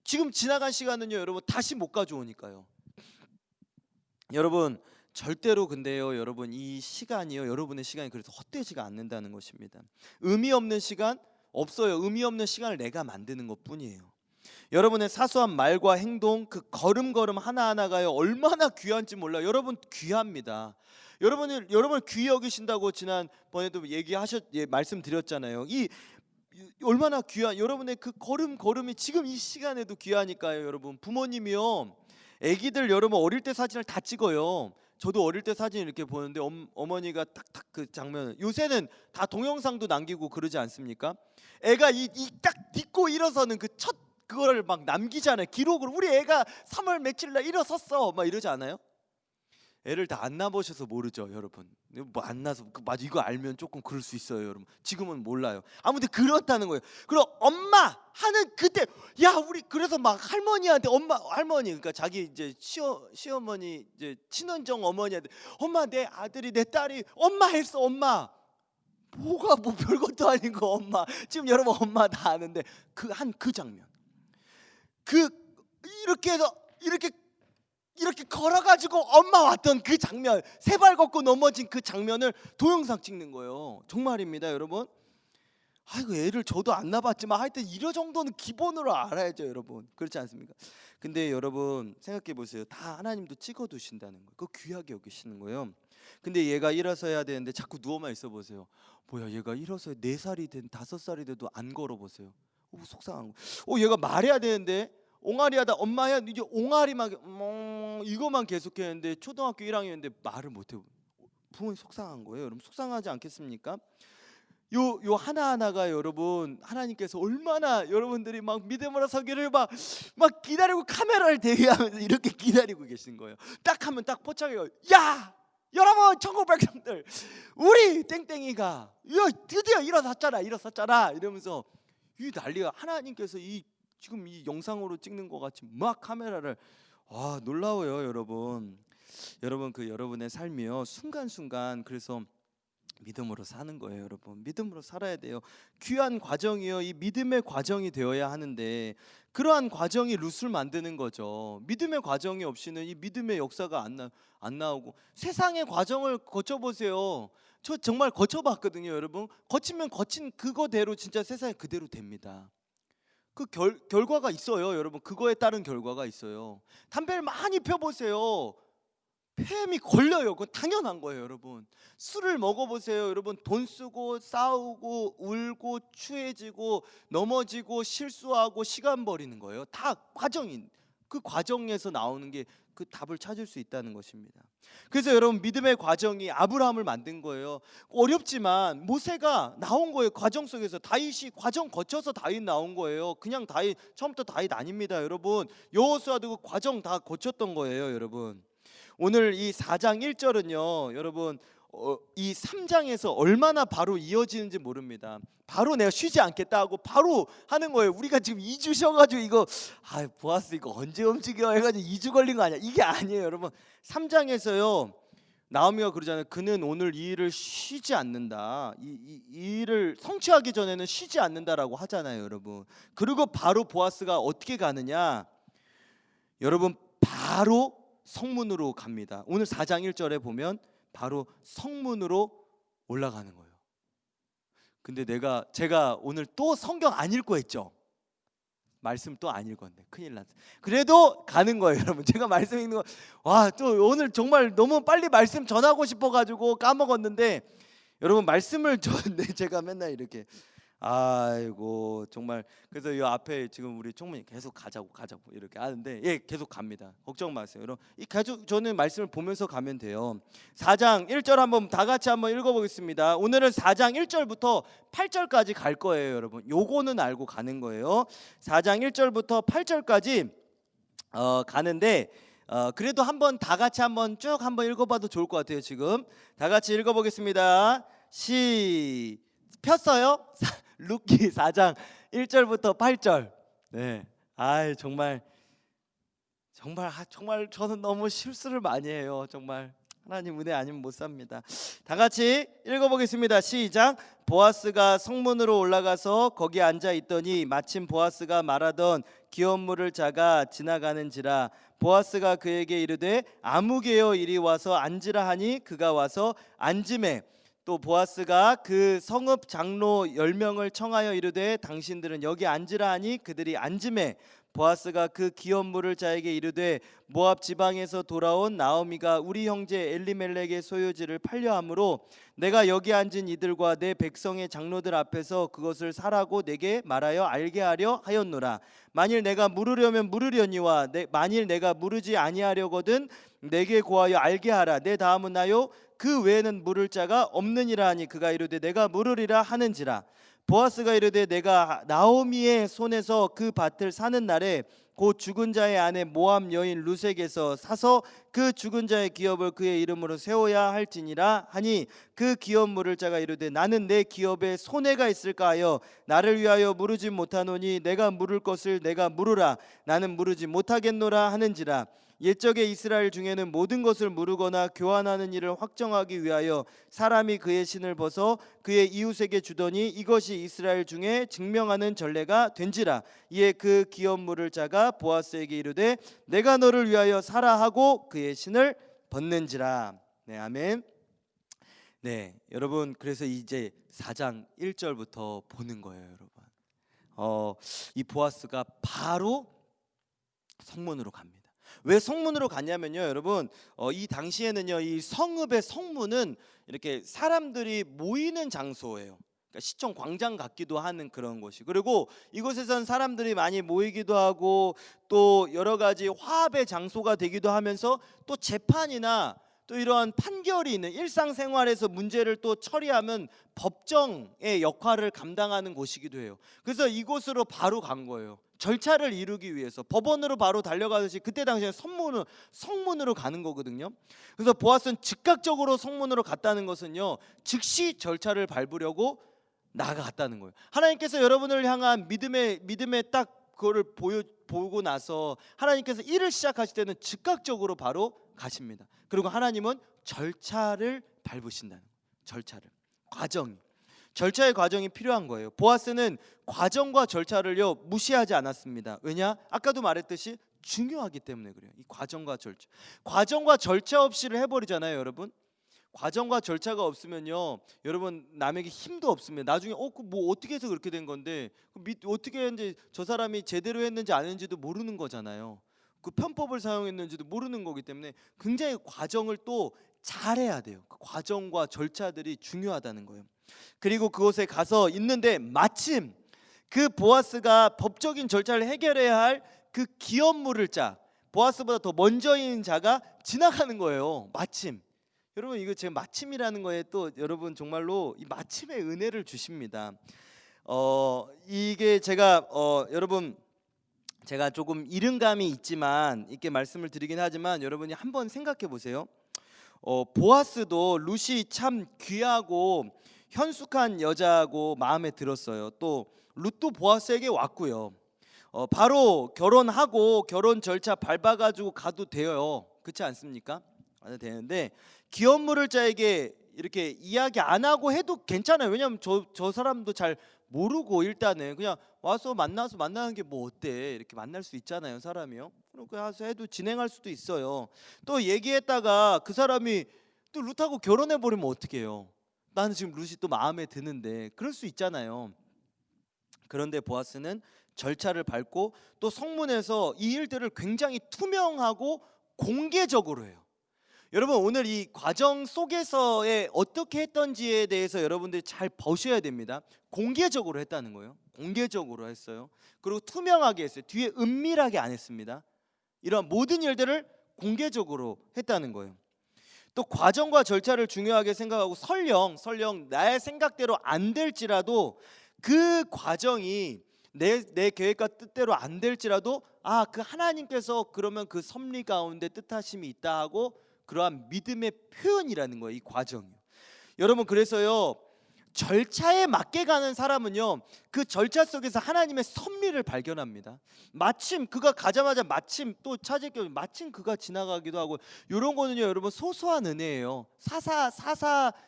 지금 지나간 시간은요, 여러분 다시 못 가져오니까요. 여러분 절대로 근데요, 여러분 이 시간이요, 여러분의 시간이 그래서 헛되지가 않는다는 것입니다. 의미 없는 시간 없어요. 의미 없는 시간을 내가 만드는 것뿐이에요. 여러분의 사소한 말과 행동, 그 걸음걸음 하나하나가요 얼마나 귀한지 몰라요. 여러분 귀합니다. 여러분 귀히 여기신다고 지난번에도 말씀드렸잖아요. 이 얼마나 귀한, 여러분의 그 걸음걸음이 지금 이 시간에도 귀하니까요. 여러분 부모님이요, 아기들 여러분 어릴 때 사진을 다 찍어요. 저도 어릴 때 사진 이렇게 보는데 어머니가 딱딱 그 장면, 요새는 다 동영상도 남기고 그러지 않습니까? 애가 이 딱 딛고 일어서는 그 첫 그거를 막 남기잖아요, 기록으로. 우리 애가 3월 며칠 날 일어섰어 막 이러지 않아요? 애를 다 안 낳아보셔서 모르죠, 여러분. 뭐 안 낳아서 맞아, 이거 알면 조금 그럴 수 있어요, 여러분. 지금은 몰라요. 아무튼 그렇다는 거예요. 그리고 엄마 하는 그때, 야 우리 그래서 막 할머니한테, 할머니 그러니까 자기 이제 시어머니 이제 친언정 어머니한테, 엄마 내 아들이 내 딸이 엄마 했어. 엄마 뭐가 뭐 별것도 아닌 거 엄마. 지금 여러분 엄마 다 아는데 그 장면, 이렇게 해서 이렇게 걸어가지고 엄마 왔던 그 장면, 세 발 걷고 넘어진 그 장면을 동영상 찍는 거예요. 정말입니다, 여러분. 아이고, 애를 저도 안 낳아봤지만 하여튼 이런 정도는 기본으로 알아야죠, 여러분. 그렇지 않습니까? 근데 여러분 생각해 보세요. 다 하나님도 찍어두신다는 거예요. 그거 귀하게 여기시는 거예요. 근데 얘가 일어서야 되는데 자꾸 누워만 있어 보세요. 뭐야, 얘가 일어서야 4살이 된 5살이 돼도 안 걸어 보세요. 속상한 거. 얘가 말해야 되는데 옹알이하다 엄마야 이제 옹알이만 이거만 계속했는데 초등학교 1학년인데 말을 못해. 부모님 속상한 거예요. 여러분 속상하지 않겠습니까? 요 하나하나가 여러분 하나님께서 얼마나 여러분들이 막 믿음으로 서기를 막 기다리고 카메라를 대기하면서 이렇게 기다리고 계신 거예요. 딱 하면 딱 포착해요. 야 여러분, 천국 백성들, 우리 땡땡이가 드디어 일어섰잖아 이러면서 이 난리가, 하나님께서 지금 이 영상으로 찍는 것 같이 막 카메라를, 놀라워요, 여러분. 여러분의 삶이요 순간순간 그래서 믿음으로 사는 거예요, 여러분. 믿음으로 살아야 돼요. 귀한 과정이요, 이 믿음의 과정이 되어야 하는데 그러한 과정이 룻을 만드는 거죠. 믿음의 과정이 없이는 이 믿음의 역사가 안 나오고. 세상의 과정을 거쳐보세요. 저 정말 거쳐봤거든요, 여러분. 거치면 거친 그거대로 진짜 세상에 그대로 됩니다. 그 결과가 있어요, 여러분. 그거에 따른 결과가 있어요. 담배를 많이 펴보세요. 폐암이 걸려요. 그건 당연한 거예요, 여러분. 술을 먹어보세요, 여러분. 돈 쓰고 싸우고 울고 추해지고 넘어지고 실수하고 시간 버리는 거예요. 다 과정인, 그 과정에서 나오는 게 그 답을 찾을 수 있다는 것입니다. 그래서 여러분 믿음의 과정이 아브라함을 만든 거예요. 어렵지만 모세가 나온 거예요. 과정 속에서 다윗이 과정 거쳐서 다윗 나온 거예요. 그냥 다윗 처음부터 다윗 아닙니다, 여러분. 여호수아도 그 과정 다 거쳤던 거예요, 여러분. 오늘 이 4장 1절은요 여러분 이 3장에서 얼마나 바로 이어지는지 모릅니다. 바로 내가 쉬지 않겠다 하고 바로 하는 거예요. 우리가 지금 2주 쉬어가지고 이거 보아스 이거 언제 움직여 해가지고 2주 걸린 거 아니야. 이게 아니에요, 여러분. 3장에서요 나오미가 그러잖아요. 그는 오늘 이 일을 쉬지 않는다. 이 일을 성취하기 전에는 쉬지 않는다라고 하잖아요, 여러분. 그리고 바로 보아스가 어떻게 가느냐, 여러분 바로 성문으로 갑니다. 오늘 4장 1절에 보면 바로 성문으로 올라가는 거예요. 근데 제가 오늘 또 성경 안 읽고 했죠. 말씀 또 안 읽었네. 큰일 났어. 그래도 가는 거예요, 여러분. 제가 말씀 읽는 거 또 오늘 정말 너무 빨리 말씀 전하고 싶어가지고 까먹었는데 여러분 말씀을 제가 맨날 이렇게 아이고 정말 그래서 이 앞에 지금 우리 총무님 계속 가자고 이렇게 하는데 예 계속 갑니다. 걱정 마세요. 여러분 이 계속 저는 말씀을 보면서 가면 돼요. 4장 1절 한번 다 같이 한번 읽어보겠습니다. 오늘은 4장 1절부터 8절까지 갈 거예요, 여러분. 요거는 알고 가는 거예요. 4장 1절부터 8절까지 가는데 그래도 한번 다 같이 한번 쭉 한번 읽어봐도 좋을 것 같아요. 지금 다 같이 읽어보겠습니다. 폈어요? 루키 4장 1절부터 8절. 네. 아 정말 저는 너무 실수를 많이 해요. 정말 하나님 은혜 아니면 못 삽니다. 다 같이 읽어보겠습니다. 시작. 보아스가 성문으로 올라가서 거기 앉아 있더니 마침 보아스가 말하던 기업 물을 자가 지나가는지라. 보아스가 그에게 이르되 아무개여 이리 와서 앉으라 하니 그가 와서 앉으매. 또 보아스가 그 성읍 장로 10명을 청하여 이르되 당신들은 여기 앉으라 하니 그들이 앉으매. 보아스가 그 기업 물을 자에게 이르되 모압 지방에서 돌아온 나오미가 우리 형제 엘리멜렉의 소유지를 팔려함으로 내가 여기 앉은 이들과 내 백성의 장로들 앞에서 그것을 사라고 내게 말하여 알게 하려 하였노라. 만일 내가 물으려면 물으려니와 만일 내가 물으지 아니하려거든 내게 고하여 알게 하라. 내 다음은 나요 그 외에는 물을 자가 없느니라 하니 그가 이르되 내가 물으리라 하는지라. 보아스가 이르되 내가 나오미의 손에서 그 밭을 사는 날에 곧 죽은 자의 아내 모압 여인 루색에서 사서 그 죽은 자의 기업을 그의 이름으로 세워야 할지니라 하니 그 기업 물을 자가 이르되 나는 내 기업에 손해가 있을까 하여 나를 위하여 물으지 못하노니 내가 물을 것을 내가 물으라. 나는 물으지 못하겠노라 하는지라. 옛적에 이스라엘 중에는 모든 것을 물으거나 교환하는 일을 확정하기 위하여 사람이 그의 신을 벗어 그의 이웃에게 주더니 이것이 이스라엘 중에 증명하는 전례가 된지라. 이에 그 기업 물을 자가 보아스에게 이르되 내가 너를 위하여 사라 하고 그의 신을 벗는지라. 네, 아멘. 네, 여러분 그래서 이제 4장 1절부터 보는 거예요, 여러분. 이 보아스가 바로 성문으로 갑니다. 왜 성문으로 갔냐면요, 여러분 이 당시에는요 이 성읍의 성문은 이렇게 사람들이 모이는 장소예요. 그러니까 시청 광장 같기도 하는 그런 곳이. 그리고 이곳에선 사람들이 많이 모이기도 하고 또 여러 가지 화합의 장소가 되기도 하면서 또 재판이나 또 이러한 판결이 있는 일상생활에서 문제를 또 처리하면 법정의 역할을 감당하는 곳이기도 해요. 그래서 이곳으로 바로 간 거예요. 절차를 이루기 위해서 법원으로 바로 달려가듯이 그때 당시에 성문으로 가는 거거든요. 그래서 보아스는 즉각적으로 성문으로 갔다는 것은요 즉시 절차를 밟으려고 나아갔다는 거예요. 하나님께서 여러분을 향한 믿음의 딱 그거를 보고 나서 하나님께서 일을 시작하실 때는 즉각적으로 바로 가십니다. 그리고 하나님은 절차를 밟으신다는 거예요. 절차의 과정이 필요한 거예요. 보아스는 과정과 절차를요 무시하지 않았습니다. 왜냐? 아까도 말했듯이 중요하기 때문에 그래요. 이 과정과 절차 없이를 해버리잖아요, 여러분. 과정과 절차가 없으면요, 여러분 남에게 힘도 없습니다. 나중에 뭐 어떻게 해서 그렇게 된 건데 어떻게 했는지 저 사람이 제대로 했는지 안 했는지도 모르는 거잖아요. 그 편법을 사용했는지도 모르는 거기 때문에 굉장히 과정을 또 잘해야 돼요. 그 과정과 절차들이 중요하다는 거예요. 그리고 그곳에 가서 있는데 마침 그 보아스가 법적인 절차를 해결해야 할 그 기업 물을 자, 보아스보다 더 먼저인 자가 지나가는 거예요. 마침. 여러분 이거 제가 마침이라는 거에 또 여러분 정말로 이 마침의 은혜를 주십니다. 이게 제가 여러분 제가 조금 이른감이 있지만 이렇게 말씀을 드리긴 하지만 여러분이 한번 생각해 보세요. 보아스도 룻이 참 귀하고 현숙한 여자고 마음에 들었어요. 또 룻도 보아스에게 왔고요. 바로 결혼하고 결혼 절차 밟아가지고 가도 돼요. 그렇지 않습니까? 가도 되는데 기업 물을 자에게 이렇게 이야기 안 하고 해도 괜찮아요. 왜냐하면 저 사람도 잘 모르고 일단은 그냥 와서 만나는 게 뭐 어때? 이렇게 만날 수 있잖아요, 사람이요. 그렇게 와서 해도 진행할 수도 있어요. 또 얘기했다가 그 사람이 또 룻하고 결혼해 버리면 어떡해요? 나는 지금 룻이 또 마음에 드는데 그럴 수 있잖아요. 그런데 보아스는 절차를 밟고 또 성문에서 이 일들을 굉장히 투명하고 공개적으로 해요. 여러분 오늘 이 과정 속에서의 어떻게 했던지에 대해서 여러분들이 잘 보셔야 됩니다. 공개적으로 했다는 거예요. 공개적으로 했어요. 그리고 투명하게 했어요. 뒤에 은밀하게 안 했습니다. 이런 모든 일들을 공개적으로 했다는 거예요. 또 과정과 절차를 중요하게 생각하고 설령 나의 생각대로 안 될지라도 그 과정이 내 계획과 뜻대로 안 될지라도 그 하나님께서 그러면 그 섭리 가운데 뜻하심이 있다 하고 그러한 믿음의 표현이라는 거예요. 이 과정이. 여러분 그래서요 절차에 맞게 가는 사람은요 그 절차 속에서 하나님의 섭리를 발견합니다. 마침 그가 가자마자 마침 또 찾을 경우 마침 그가 지나가기도 하고 이런 거는요 여러분 소소한 은혜예요.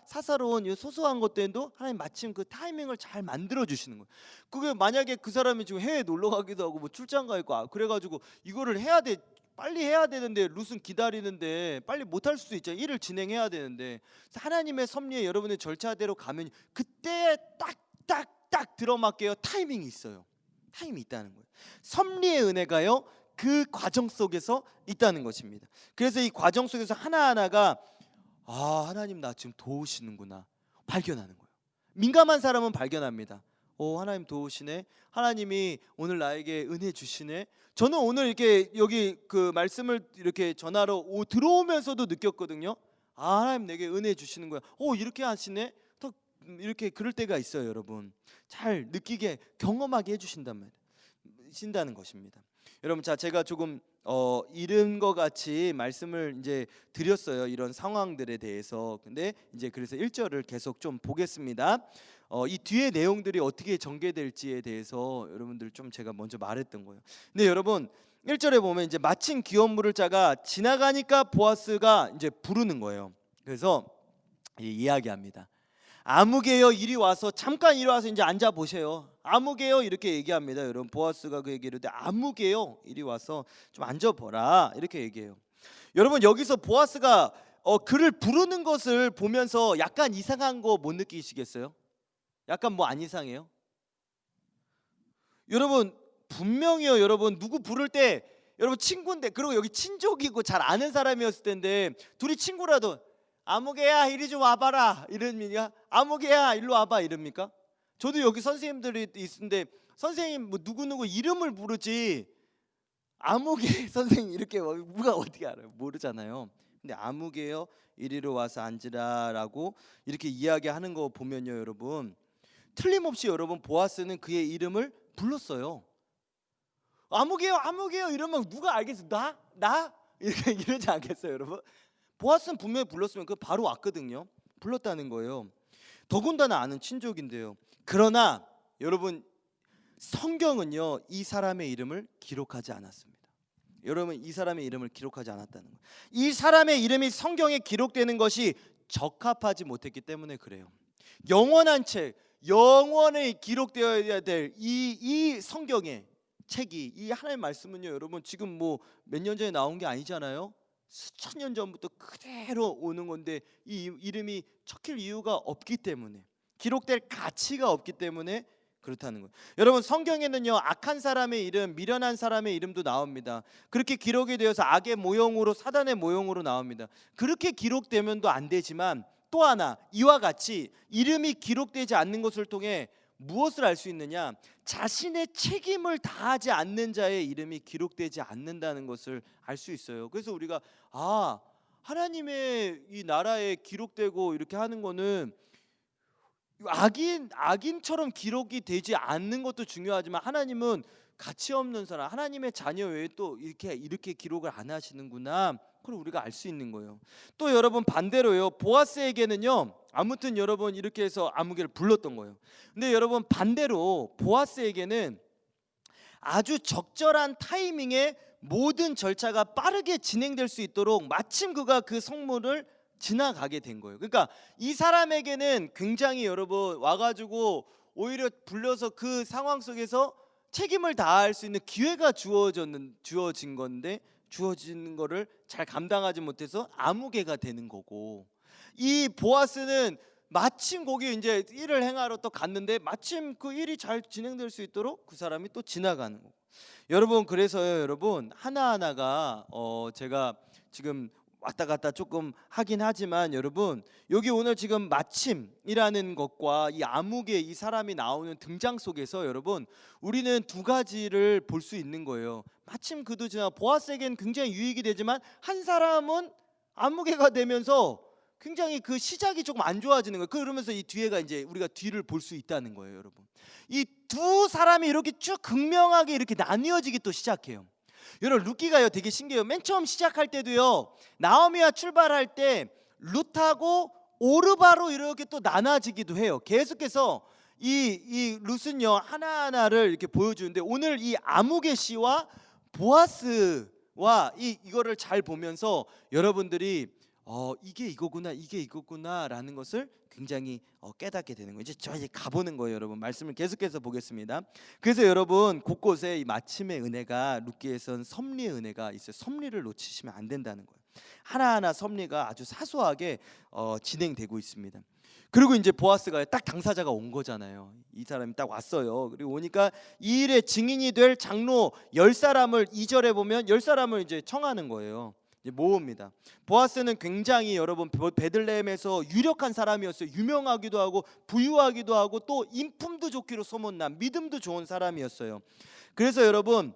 사사로운 이 소소한 것들도 하나님 마침 그 타이밍을 잘 만들어 주시는 거예요. 그게 만약에 그 사람이 지금 해외 놀러 가기도 하고 뭐 출장 가 있고 그래가지고 이거를 해야 돼. 빨리 해야 되는데 룻은 기다리는데 빨리 못할 수도 있죠. 일을 진행해야 되는데 하나님의 섭리에 여러분의 절차대로 가면 그때 딱 들어맞게요. 타이밍이 있어요. 타이밍이 있다는 거예요. 섭리의 은혜가요 그 과정 속에서 있다는 것입니다. 그래서 이 과정 속에서 하나하나가 하나님 나 지금 도우시는구나 발견하는 거예요. 민감한 사람은 발견합니다. 하나님 도우시네. 하나님이 오늘 나에게 은혜 주시네. 저는 오늘 이렇게 여기 그 말씀을 이렇게 전하러 들어오면서도 느꼈거든요. 하나님 내게 은혜 주시는 거야. 이렇게 하시네. 더 이렇게 그럴 때가 있어요, 여러분. 잘 느끼게 경험하게 해주신다는 것입니다. 여러분 제가 조금 이른 것 같이 말씀을 이제 드렸어요. 이런 상황들에 대해서. 근데 이제 그래서 1절을 계속 좀 보겠습니다. 이 뒤에 내용들이 어떻게 전개될지에 대해서 여러분들 좀 제가 먼저 말했던 거예요. 근데 여러분 1절에 보면 이제 마침 귀원 물을 자가 지나가니까 보아스가 이제 부르는 거예요. 그래서 이야기합니다. 아무개요 이리 와서 잠깐 이리 와서 이제 앉아 보세요. 아무개요 이렇게 얘기합니다. 여러분 보아스가 그 얘기를 때 아무개요 이리 와서 좀 앉아 보라 이렇게 얘기해요. 여러분 여기서 보아스가 그를 부르는 것을 보면서 약간 이상한 거 못 느끼시겠어요? 약간 뭐 안 이상해요? 여러분 분명히요. 여러분 누구 부를 때 여러분 친구인데 그리고 여기 친족이고 잘 아는 사람이었을 텐데 둘이 친구라도 아무개야 이리 좀 와봐라 이럽니까? 아무개야 일로 와봐 이럽니까? 저도 여기 선생님들이 있는데 선생님 뭐 누구누구 이름을 부르지 아무개 선생님 이렇게 누가 어떻게 알아요? 모르잖아요. 근데 아무개요 이리로 와서 앉으라라고 이렇게 이야기하는 거 보면요 여러분 틀림없이 여러분 보아스는 그의 이름을 불렀어요. 아무개요 이러면 누가 알겠어? 나 이렇게 이러지 않겠어요 여러분? 보아스는 분명히 불렀으면 그 바로 왔거든요. 불렀다는 거예요. 더군다나 아는 친족인데요. 그러나 여러분 성경은요 이 사람의 이름을 기록하지 않았습니다. 여러분 이 사람의 이름을 기록하지 않았다는 거예요. 이 사람의 이름이 성경에 기록되는 것이 적합하지 못했기 때문에 그래요. 영원한 책, 영원히 기록되어야 될 이 성경의 책이 이 하나님의 말씀은요 여러분 지금 뭐 몇 년 전에 나온 게 아니잖아요. 수천 년 전부터 그대로 오는 건데 이 이름이 적힐 이유가 없기 때문에 기록될 가치가 없기 때문에 그렇다는 거예요. 여러분 성경에는요 악한 사람의 이름, 미련한 사람의 이름도 나옵니다. 그렇게 기록이 되어서 악의 모형으로 사단의 모형으로 나옵니다. 그렇게 기록되면도 안 되지만 또 하나 이와 같이 이름이 기록되지 않는 것을 통해 무엇을 알 수 있느냐? 자신의 책임을 다하지 않는 자의 이름이 기록되지 않는다는 것을 알 수 있어요. 그래서 우리가 하나님의 이 나라에 기록되고 이렇게 하는 거는 악인처럼 기록이 되지 않는 것도 중요하지만 하나님은 가치 없는 사람, 하나님의 자녀 외에 또 이렇게 기록을 안 하시는구나. 그걸 우리가 알 수 있는 거예요. 또 여러분 반대로요. 보아스에게는요. 아무튼 여러분 이렇게 해서 아무개를 불렀던 거예요. 근데 여러분 반대로 보아스에게는 아주 적절한 타이밍에 모든 절차가 빠르게 진행될 수 있도록 마침 그가 그 성문을 지나가게 된 거예요. 그러니까 이 사람에게는 굉장히 여러분 와가지고 오히려 불려서 그 상황 속에서 책임을 다할 수 있는 기회가 주어진 건데 주어진 거를 잘 감당하지 못해서 아무개가 되는 거고 이 보아스는 마침 거기 이제 일을 행하러 또 갔는데 마침 그 일이 잘 진행될 수 있도록 그 사람이 또 지나가는 거고 여러분 그래서요 여러분 하나하나가 제가 지금 왔다 갔다 조금 하긴 하지만 여러분, 여기 오늘 지금 마침이라는 것과 이 암흑의 이 사람이 나오는 등장 속에서 여러분, 우리는 두 가지를 볼 수 있는 거예요. 마침 그도 지나 보아스에겐 굉장히 유익이 되지만 한 사람은 암흑의가 되면서 굉장히 그 시작이 조금 안 좋아지는 거예요. 그러면서 이 뒤에가 이제 우리가 뒤를 볼 수 있다는 거예요, 여러분. 이 두 사람이 이렇게 쭉 극명하게 이렇게 나뉘어지기 또 시작해요. 여러분, 룻기가요 되게 신기해요. 맨 처음 시작할 때도요, 나오미와 출발할 때 룻하고 오르바로 이렇게 또 나눠지기도 해요. 계속해서 이 룻은요 하나하나를 이렇게 보여주는데, 오늘 이 아무개 씨와 보아스와 이거를 잘 보면서 여러분들이 이게 이거구나, 이게 이거구나라는 것을 굉장히 깨닫게 되는 거예요. 이제 저희 가보는 거예요, 여러분. 말씀을 계속해서 보겠습니다. 그래서 여러분, 곳곳에 이 마침의 은혜가, 룻기에선 섭리의 은혜가 있어요. 섭리를 놓치시면 안 된다는 거예요. 하나하나 섭리가 아주 사소하게 진행되고 있습니다. 그리고 이제 보아스가 딱 당사자가 온 거잖아요. 이 사람이 딱 왔어요. 그리고 오니까 이 일의 증인이 될 장로 10사람을 2절에 보면 10사람을 이제 청하는 거예요. 이제 모읍니다. 보아스는 굉장히 여러분 베들레헴에서 유력한 사람이었어요. 유명하기도 하고 부유하기도 하고 또 인품도 좋기로 소문난 믿음도 좋은 사람이었어요. 그래서 여러분,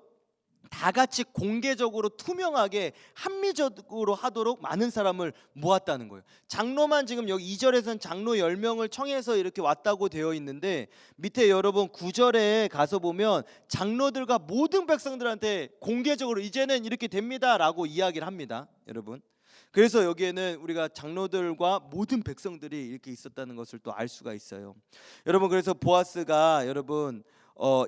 다 같이 공개적으로 투명하게 합리적으로 하도록 많은 사람을 모았다는 거예요. 장로만 지금 여기 2절에서는 장로 10명을 청해서 이렇게 왔다고 되어 있는데, 밑에 여러분 9절에 가서 보면 장로들과 모든 백성들한테 공개적으로 이제는 이렇게 됩니다라고 이야기를 합니다, 여러분. 그래서 여기에는 우리가 장로들과 모든 백성들이 이렇게 있었다는 것을 또 알 수가 있어요. 여러분, 그래서 보아스가 여러분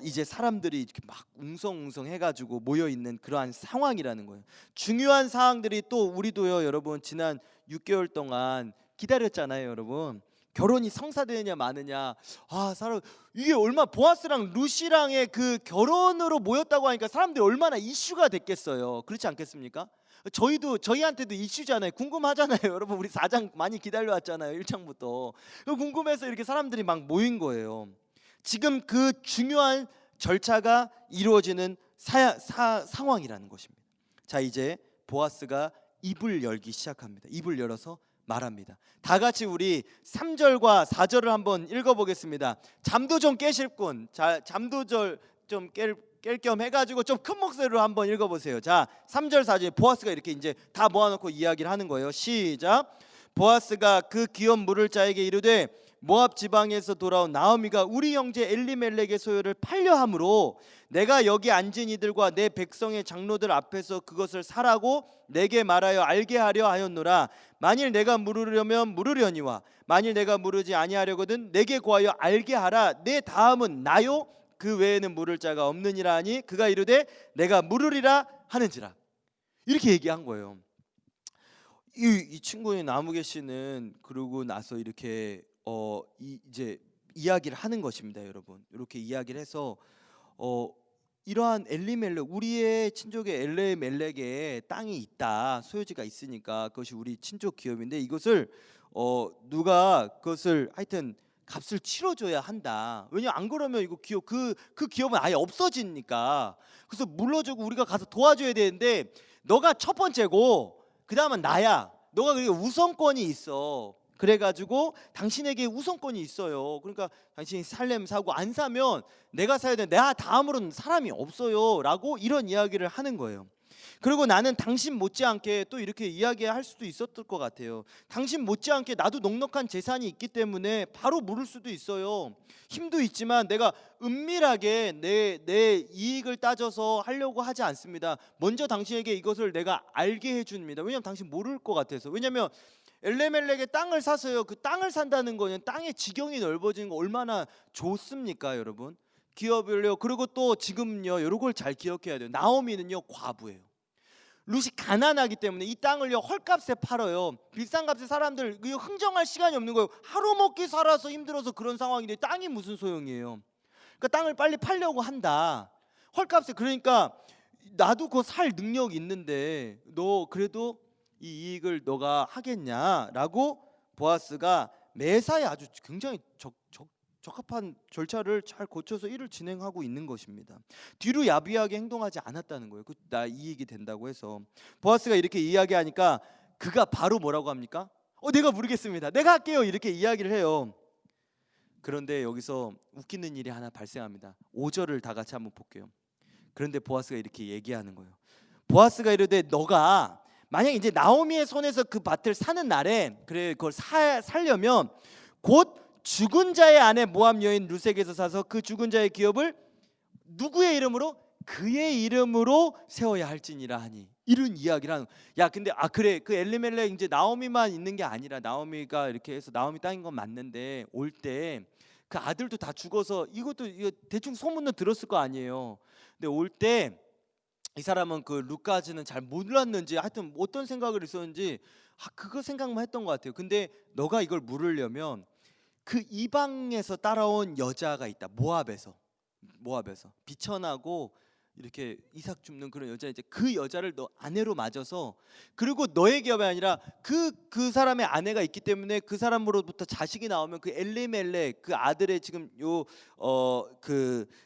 이제 사람들이 이렇게 막 웅성웅성 해가지고 모여 있는 그러한 상황이라는 거예요. 중요한 사항들이 또 우리도요, 여러분 지난 6개월 동안 기다렸잖아요, 여러분. 결혼이 성사되느냐 마느냐. 사람 이게 얼마 보아스랑 룻이랑의 그 결혼으로 모였다고 하니까 사람들이 얼마나 이슈가 됐겠어요. 그렇지 않겠습니까? 저희한테도 이슈잖아요. 궁금하잖아요, 여러분. 우리 4장 많이 기다려왔잖아요, 1장부터. 궁금해서 이렇게 사람들이 막 모인 거예요. 지금 그 중요한 절차가 이루어지는 상황이라는 것입니다. 자, 이제 보아스가 입을 열기 시작합니다. 입을 열어서 말합니다. 다 같이 우리 3절과 4절을 한번 읽어보겠습니다. 잠도 좀 깨실 분, 자, 잠도 좀 깰 겸 해가지고 좀 큰 목소리로 한번 읽어보세요. 자, 3절 4절 보아스가 이렇게 이제 다 모아놓고 이야기를 하는 거예요. 시작. 보아스가 그 기업 물을 자에게 이르되, 모압 지방에서 돌아온 나오미가 우리 형제 엘리멜렉의 소유를 팔려 함으로 내가 여기 앉은 이들과 내 백성의 장로들 앞에서 그것을 사라고 내게 말하여 알게 하려 하였노라. 만일 내가 물으려면 물으려니와 만일 내가 물으지 아니하려거든 내게 구하여 알게 하라. 내 다음은 나요 그 외에는 물을 자가 없느니라 하니 그가 이르되 내가 물으리라 하는지라. 이렇게 얘기한 거예요. 이 친구인 나무개 씨는 그러고 나서 이렇게 이제 이야기를 하는 것입니다, 여러분. 이렇게 이야기를 해서 이러한 엘리멜렉, 우리의 친족의 엘리멜렉에 땅이 있다, 소유지가 있으니까 그것이 우리 친족 기업인데 이것을 누가 그것을 하여튼 값을 치러줘야 한다. 왜냐 안 그러면 이거 기업 그 기업은 아예 없어지니까. 그래서 물러주고 우리가 가서 도와줘야 되는데 너가 첫 번째고 그 다음은 나야. 너가 그게 우선권이 있어. 그래가지고 당신에게 우선권이 있어요. 그러니까 당신이 살려면 사고 안 사면 내가 사야 돼. 내가 다음으로는 사람이 없어요 라고 이런 이야기를 하는 거예요. 그리고 나는 당신 못지않게 또 이렇게 이야기할 수도 있었을 것 같아요. 당신 못지않게 나도 넉넉한 재산이 있기 때문에 바로 물을 수도 있어요. 힘도 있지만 내가 은밀하게 내 이익을 따져서 하려고 하지 않습니다. 먼저 당신에게 이것을 내가 알게 해줍니다. 왜냐하면 당신 모를 것 같아서. 왜냐하면 엘레멜렉의 땅을 사서요, 그 땅을 산다는 거는 땅의 지경이 넓어지는 거 얼마나 좋습니까, 여러분? 기업을요. 그리고 또 지금요, 이런 걸 잘 기억해야 돼요. 나오미는요 과부예요. 룻이 가난하기 때문에 이 땅을요 헐값에 팔아요. 비싼 값에 사람들 흥정할 시간이 없는 거예요. 하루 먹기 살아서 힘들어서 그런 상황인데 땅이 무슨 소용이에요. 그러니까 땅을 빨리 팔려고 한다. 헐값에. 그러니까 나도 그거 살 능력이 있는데 너 그래도 이 이익을 너가 하겠냐라고 보아스가 매사에 아주 굉장히 적합한 절차를 잘 거쳐서 일을 진행하고 있는 것입니다. 뒤로 야비하게 행동하지 않았다는 거예요. 나 이익이 된다고 해서. 보아스가 이렇게 이야기하니까 그가 바로 뭐라고 합니까? 내가 모르겠습니다. 내가 할게요. 이렇게 이야기를 해요. 그런데 여기서 웃기는 일이 하나 발생합니다. 5절을 다 같이 한번 볼게요. 그런데 보아스가 이렇게 얘기하는 거예요. 보아스가 이르되 너가 만약 이제 나오미의 손에서 그 밭을 사는 날에 그래 그걸 살려면 곧 죽은 자의 아내 모압 여인 룻에게서 사서 그 죽은 자의 기업을 누구의 이름으로? 그의 이름으로 세워야 할지니라 하니 이런 이야기를 하는. 야 근데 그래 그 엘리멜렉 이제 나오미만 있는 게 아니라 나오미가 이렇게 해서 나오미 땅인 건 맞는데 올 때 그 아들도 다 죽어서 이거 대충 소문은 들었을 거 아니에요. 근데 올 때 이 사람은 그 룻까지는 잘 몰랐는지 하여튼 어떤 생각을 했었는지 그거 생각만 했던 것 같아요. 근데 너가 이걸 물으려면 그 이방에서 따라온 여자가 있다. 모압에서 비천하고 이렇게 이삭 줍는 그런 여자, 이제 그 여자를 너 아내로 맞아서, 그리고 너의 기업이 아니라 그 사람의 아내가 있기 때문에 그 사람으로부터 자식이 나오면 그 엘리멜렉 그 아들의 지금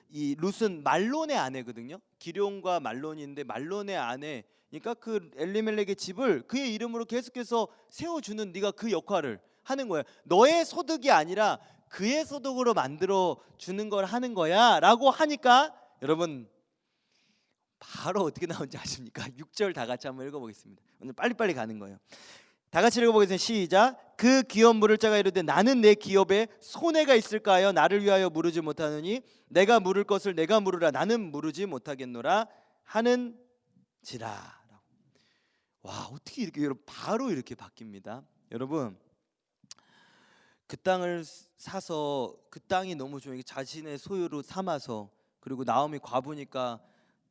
이 룻은 말론의 아내거든요. 기룡과 말론인데 말론의 아내. 그러니까 그 엘리멜렉의 집을 그의 이름으로 계속해서 세워주는 네가 그 역할을 하는 거야. 너의 소득이 아니라 그의 소득으로 만들어 주는 걸 하는 거야라고 하니까 여러분 바로 어떻게 나온지 아십니까? 6절 다 같이 한번 읽어보겠습니다. 오늘 빨리빨리 가는 거예요. 다 같이 읽어보겠습니다. 시작. 그 기업 물을 자가 이르되 나는 내 기업에 손해가 있을까 하여 나를 위하여 물으지 못하느니 내가 물을 것을 내가 물으라 나는 물으지 못하겠노라 하는지라. 와, 어떻게 이렇게 여러분 바로 이렇게 바뀝니다. 여러분 그 땅을 사서 그 땅이 너무 좋으니까 자신의 소유로 삼아서, 그리고 나오미 과부니까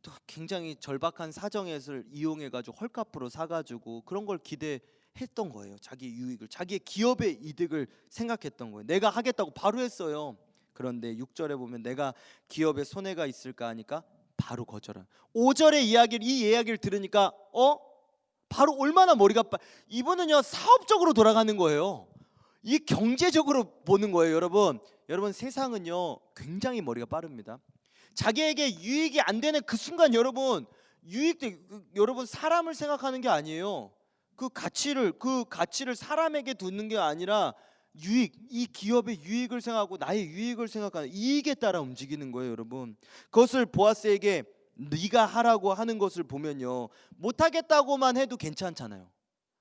또 굉장히 절박한 사정에서 이용해가지고 헐값으로 사가지고 그런 걸 기대했던 거예요. 자기 유익을, 자기의 기업의 이득을 생각했던 거예요. 내가 하겠다고 바로 했어요. 그런데 6절에 보면 내가 기업에 손해가 있을까 하니까 바로 거절한. 5절의 이 이야기를 들으니까 바로 얼마나 머리가 이분은요 사업적으로 돌아가는 거예요. 이 경제적으로 보는 거예요. 여러분 세상은요 굉장히 머리가 빠릅니다. 자기에게 유익이 안 되는 그 순간 여러분 여러분 사람을 생각하는 게 아니에요. 그 가치를 사람에게 두는 게 아니라 이 기업의 유익을 생각하고 나의 유익을 생각하는 이익에 따라 움직이는 거예요, 여러분. 그것을 보아스에게 네가 하라고 하는 것을 보면요, 못하겠다고만 해도 괜찮잖아요.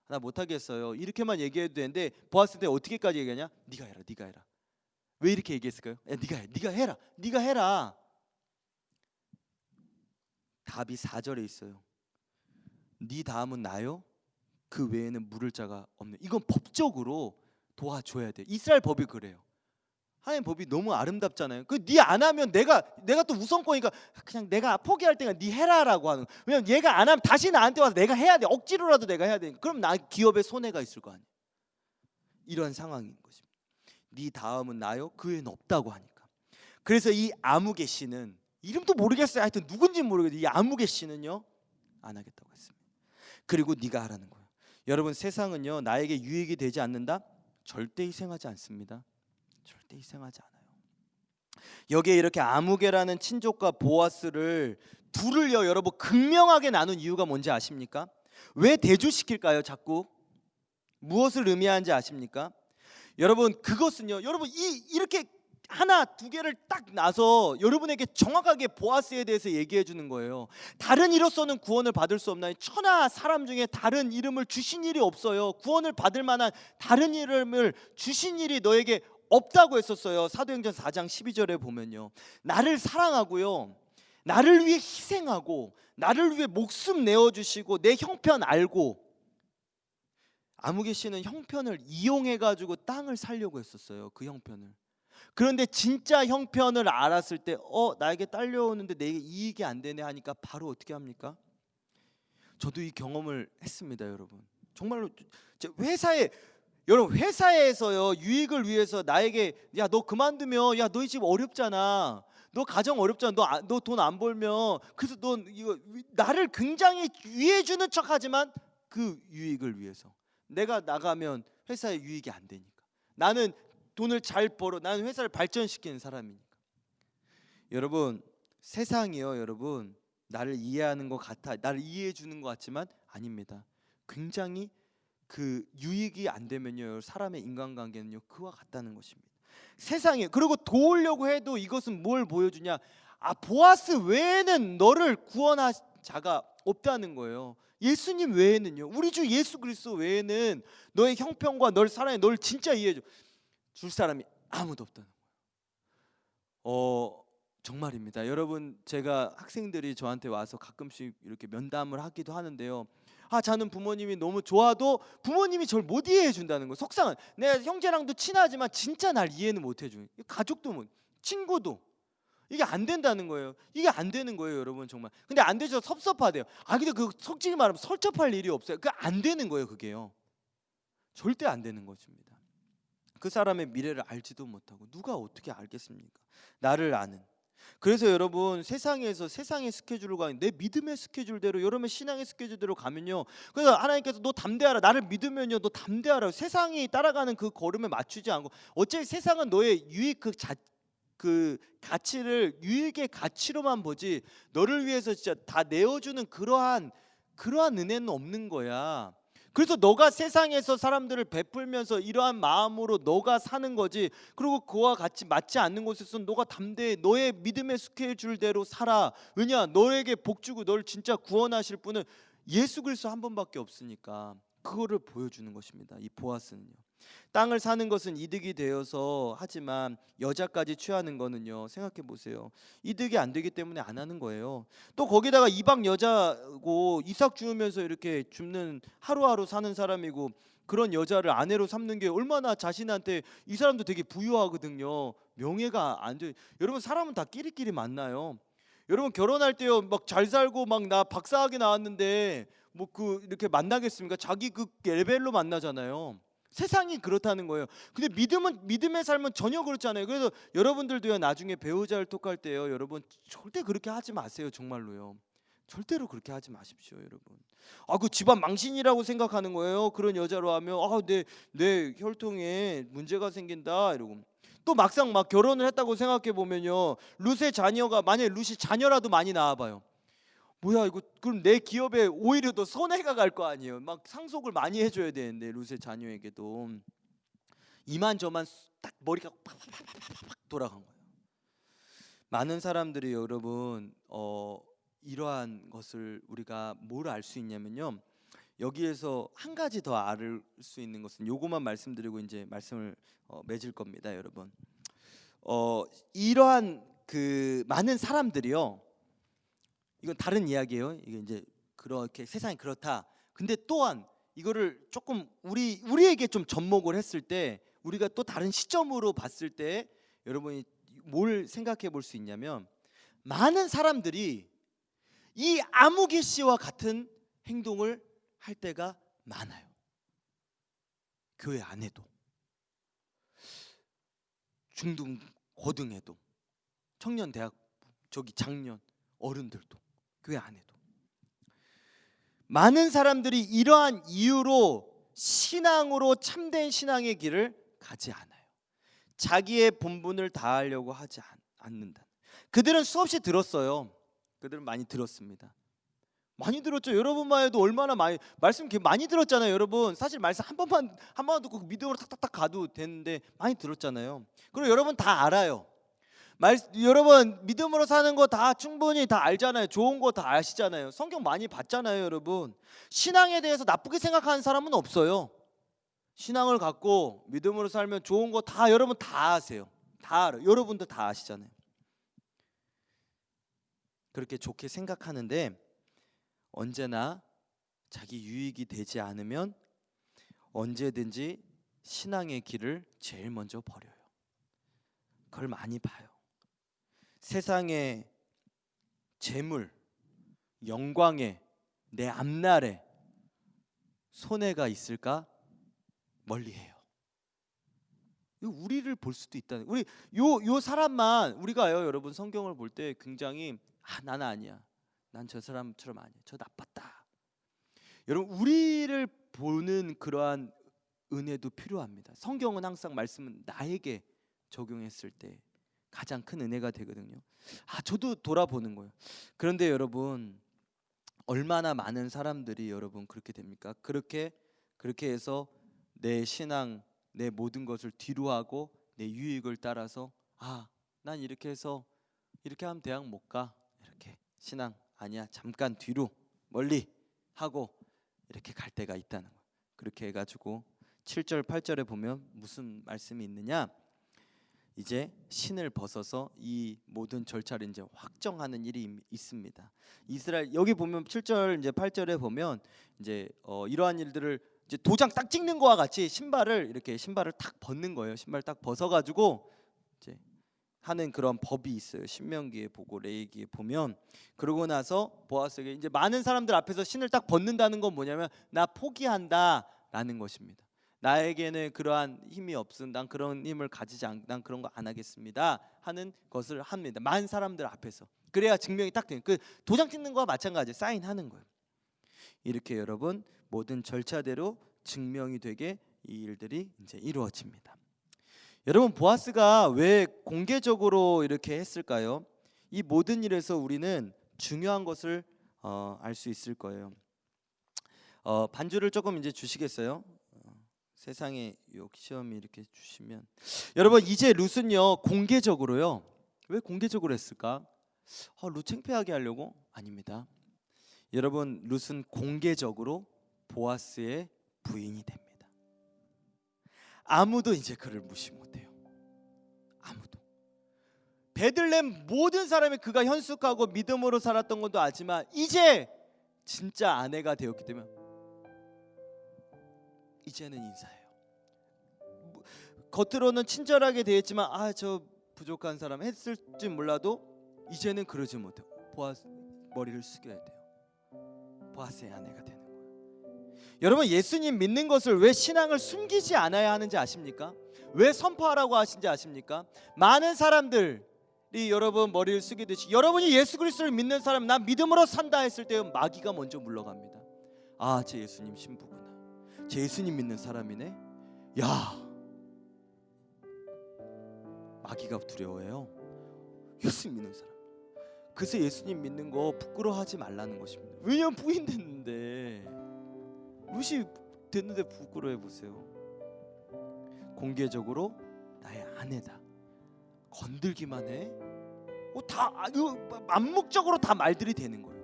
나 못하겠어요 이렇게만 얘기해도 되는데 보아스한테 어떻게까지 얘기하냐? 네가 해라. 왜 이렇게 얘기했을까요? 야, 네가 해라. 답이 4절에 있어요. 네 다음은 나요? 그 외에는 물을 자가 없는. 이건 법적으로 도와줘야 돼. 이스라엘 법이 그래요. 하나님 법이 너무 아름답잖아요. 네 안 하면 내가 또 우선권이니까 그냥 내가 포기할 때가 네 해라라고 하는. 왜냐면 얘가 안 하면 다시 나한테 와서 내가 해야 돼. 억지로라도 내가 해야 돼. 그럼 나 기업에 손해가 있을 거 아니에요. 이런 상황인 것입니다. 네 다음은 나요? 그 외에는 없다고 하니까. 그래서 이 아무개 씨는 이름도 모르겠어요. 하여튼 누군지 모르겠어요. 이 아무개 씨는요 안 하겠다고 했습니다. 그리고 네가 하라는 거예요. 여러분 세상은요 나에게 유익이 되지 않는다? 절대 희생하지 않습니다. 절대 희생하지 않아요. 여기에 이렇게 아무개라는 친족과 보아스를 둘을요 여러분 극명하게 나눈 이유가 뭔지 아십니까? 왜 대조시킬까요? 자꾸 무엇을 의미하는지 아십니까? 여러분 그것은요 여러분 이렇게 하나 두 개를 딱 놔서 여러분에게 정확하게 보아스에 대해서 얘기해 주는 거예요. 다른 이로서는 구원을 받을 수 없나니 천하 사람 중에 다른 이름을 주신 일이 없어요. 구원을 받을 만한 다른 이름을 주신 일이 너에게 없다고 했었어요. 사도행전 4장 12절에 보면요, 나를 사랑하고요 나를 위해 희생하고 나를 위해 목숨 내어주시고 내 형편 알고. 아무개 씨는 형편을 이용해가지고 땅을 살려고 했었어요. 그 형편을. 그런데 진짜 형편을 알았을 때 나에게 딸려오는데 내게 이익이 안 되네 하니까 바로 어떻게 합니까? 저도 이 경험을 했습니다. 여러분 정말로 회사에서요 유익을 위해서 나에게 야 너 그만두면 야 너희 집 어렵잖아, 너 가정 어렵잖아, 너 돈 안 벌면, 그래서 넌 이거 나를 굉장히 위해주는 척하지만 그 유익을 위해서 내가 나가면 회사에 유익이 안 되니까, 나는 돈을 잘 벌어, 나는 회사를 발전시키는 사람이니까. 여러분 세상이요 여러분 나를 이해하는 것 같아, 나를 이해해 주는 것 같지만 아닙니다. 굉장히 그 유익이 안 되면요, 사람의 인간관계는요 그와 같다는 것입니다. 세상에, 그리고 도우려고 해도 이것은 뭘 보여주냐? 보아스 외에는 너를 구원할 자가 없다는 거예요. 예수님 외에는요, 우리 주 예수 그리스도 외에는 너의 형편과 널 사랑해, 널 진짜 이해해 줄 사람이 아무도 없다는 거예요. 정말입니다. 여러분, 제가 학생들이 저한테 와서 가끔씩 이렇게 면담을 하기도 하는데요. 저는 부모님이 너무 좋아도 부모님이 저를 못 이해해 준다는 거. 속상한, 내가 형제랑도 친하지만 진짜 날 이해는 못 해줘. 가족도 못, 친구도. 이게 안 된다는 거예요. 이게 안 되는 거예요, 여러분, 정말. 근데 안 되셔서 섭섭하대요. 근데 그 솔직히 말하면 설접할 일이 없어요. 그 안 되는 거예요, 그게요. 절대 안 되는 것입니다. 그 사람의 미래를 알지도 못하고 누가 어떻게 알겠습니까? 나를 아는. 그래서 여러분, 세상에서 세상의 스케줄을 가는 내 믿음의 스케줄대로, 여러분의 신앙의 스케줄대로 가면요, 그래서 하나님께서 너 담대하라, 나를 믿으면요 너 담대하라. 세상이 따라가는 그 걸음에 맞추지 않고, 어차피 세상은 너의 유익 그 가치를 유익의 가치로만 보지, 너를 위해서 진짜 다 내어주는 그러한 은혜는 없는 거야. 그래서 너가 세상에서 사람들을 베풀면서 이러한 마음으로 너가 사는 거지. 그리고 그와 같이 맞지 않는 곳에서 너가 담대해 너의 믿음의 스케줄대로 살아. 왜냐? 너에게 복 주고 너를 진짜 구원하실 분은 예수 그리스도 한 번밖에 없으니까. 그거를 보여주는 것입니다. 이 보아스는요, 땅을 사는 것은 이득이 되어서 하지만 여자까지 취하는 거는요, 생각해 보세요, 이득이 안 되기 때문에 안 하는 거예요. 또 거기다가 이방 여자고 이삭 주우면서 이렇게 줍는, 하루하루 사는 사람이고, 그런 여자를 아내로 삼는 게 얼마나 자신한테, 이 사람도 되게 부유하거든요. 명예가 안 돼. 여러분, 사람은 다 끼리끼리 만나요. 여러분, 결혼할 때요 막 잘 살고 막 나 박사학위 나왔는데 뭐 이렇게 만나겠습니까? 자기 그 레벨로 만나잖아요. 세상이 그렇다는 거예요. 근데 믿음의 삶은 전혀 그렇지 않아요. 그래서 여러분들도요, 나중에 배우자를 톡할 때요, 여러분 절대 그렇게 하지 마세요. 정말로요. 절대로 그렇게 하지 마십시오, 여러분. 그 집안 망신이라고 생각하는 거예요. 그런 여자로 하면 내 혈통에 문제가 생긴다 이러고. 또 막상 막 결혼을 했다고 생각해 보면요, 룻의 자녀가, 만약에 룻이 자녀라도 많이 낳아봐요. 뭐야 이거, 그럼 내 기업에 오히려 더 손해가 갈 거 아니에요. 막 상속을 많이 해줘야 되는데, 룻의 자녀에게도 이만저만 딱 머리가 팍팍팍팍 돌아간 거예요. 많은 사람들이 여러분 이러한 것을 우리가 뭘 알 수 있냐면요, 여기에서 한 가지 더 알 수 있는 것은 요거만 말씀드리고 이제 말씀을 맺을 겁니다, 여러분. 이러한 그 많은 사람들이요, 이건 다른 이야기예요. 이게 이제 그렇게 세상이 그렇다. 근데 또한 이거를 조금 우리에게 좀 접목을 했을 때, 우리가 또 다른 시점으로 봤을 때 여러분이 뭘 생각해 볼 수 있냐면, 많은 사람들이 이 아무개 씨와 같은 행동을 할 때가 많아요. 교회 안에도, 중등 고등에도, 청년 대학 장년 어른들도, 교회 안에도 많은 사람들이 이러한 이유로 신앙으로 참된 신앙의 길을 가지 않아요. 자기의 본분을 다하려고 하지 않는다. 그들은 수없이 들었어요. 그들은 많이 들었습니다. 많이 들었죠. 여러분만 해도 얼마나 말씀 많이 들었잖아요. 여러분, 사실 말씀 한 번만 듣고 믿음으로 탁탁탁 가도 되는데 많이 들었잖아요. 그리고 여러분 다 알아요. 여러분 믿음으로 사는 거 다 충분히 다 알잖아요. 좋은 거 다 아시잖아요. 성경 많이 봤잖아요, 여러분. 신앙에 대해서 나쁘게 생각하는 사람은 없어요. 신앙을 갖고 믿음으로 살면 좋은 거 다 여러분 다 아세요. 다 알아요. 여러분도 다 아시잖아요. 그렇게 좋게 생각하는데 언제나 자기 유익이 되지 않으면 언제든지 신앙의 길을 제일 먼저 버려요. 그걸 많이 봐요. 세상의 재물, 영광에, 내 앞날에 손해가 있을까 멀리해요. 우리를 볼 수도 있다는, 우리 요 사람만 우리가요, 여러분 성경을 볼 때 굉장히 나는 아니야, 난 저 사람처럼 아니야, 저 나빴다. 여러분, 우리를 보는 그러한 은혜도 필요합니다. 성경은 항상 말씀은 나에게 적용했을 때 가장 큰 은혜가 되거든요. 저도 돌아보는 거예요. 그런데 여러분, 얼마나 많은 사람들이 여러분 그렇게 됩니까? 그렇게 그렇게 해서 내 신앙, 내 모든 것을 뒤로 하고 내 유익을 따라서 난 이렇게 해서 이렇게 하면 대학 못 가. 이렇게 신앙 아니야. 잠깐 뒤로 멀리 하고 이렇게 갈 때가 있다는 거예요. 그렇게 해가지고 7절 8절에 보면 무슨 말씀이 있느냐? 이제 신을 벗어서 이 모든 절차를 이제 확정하는 일이 있습니다. 이스라엘 여기 보면 7절 이제 8절에 보면 이제 이러한 일들을 이제 도장 딱 찍는 거와 같이 신발을 탁 벗는 거예요. 신발 딱 벗어가지고 이제 하는 그런 법이 있어요. 신명기에 보고 레위기에 보면. 그러고 나서 보아스에게 이제 많은 사람들 앞에서 신을 딱 벗는다는 건 뭐냐면 나 포기한다라는 것입니다. 나에게는 그러한 힘이 없음, 난 그런 힘을 가지지 않, 난 그런 거 안 하겠습니다 하는 것을 합니다. 많은 사람들 앞에서. 그래야 증명이 딱 되는. 그 도장 찍는 거와 마찬가지, 사인하는 거예요. 이렇게 여러분 모든 절차대로 증명이 되게 이 일들이 이제 이루어집니다. 여러분 보아스가 왜 공개적으로 이렇게 했을까요? 이 모든 일에서 우리는 중요한 것을 알 수 있을 거예요. 반주를 조금 이제 주시겠어요? 세상에 시험이 이렇게 주시면 여러분 이제 룻은요 공개적으로요. 왜 공개적으로 했을까? 룻 창피하게 하려고? 아닙니다. 여러분 룻은 공개적으로 보아스의 부인이 됩니다. 아무도 이제 그를 무시 못해요. 아무도. 베들레헴 모든 사람이 그가 현숙하고 믿음으로 살았던 것도 알지만 이제 진짜 아내가 되었기 때문에 이제는 인사해요. 겉으로는 친절하게 대했지만 저 부족한 사람 했을지 몰라도 이제는 그러지 못해요. 보아스 머리를 숙여야 돼요. 보아스의 아내가 되는 거예요. 여러분 예수님 믿는 것을 왜 신앙을 숨기지 않아야 하는지 아십니까? 왜 선포하라고 하신지 아십니까? 많은 사람들이 여러분 머리를 숙이듯이 여러분이 예수 그리스도를 믿는 사람, 난 믿음으로 산다 했을 때 마귀가 먼저 물러갑니다. 제 예수님 신부구나. 제 예수님 믿는 사람이네. 야, 마귀가 두려워해요. 예수님 믿는 사람. 그래서 예수님 믿는 거 부끄러워하지 말라는 것입니다. 왜냐면 부인 됐는데, 룻이 됐는데 부끄러워해 보세요. 공개적으로 나의 아내다. 건들기만 해. 다 암묵적으로 다 말들이 되는 거예요.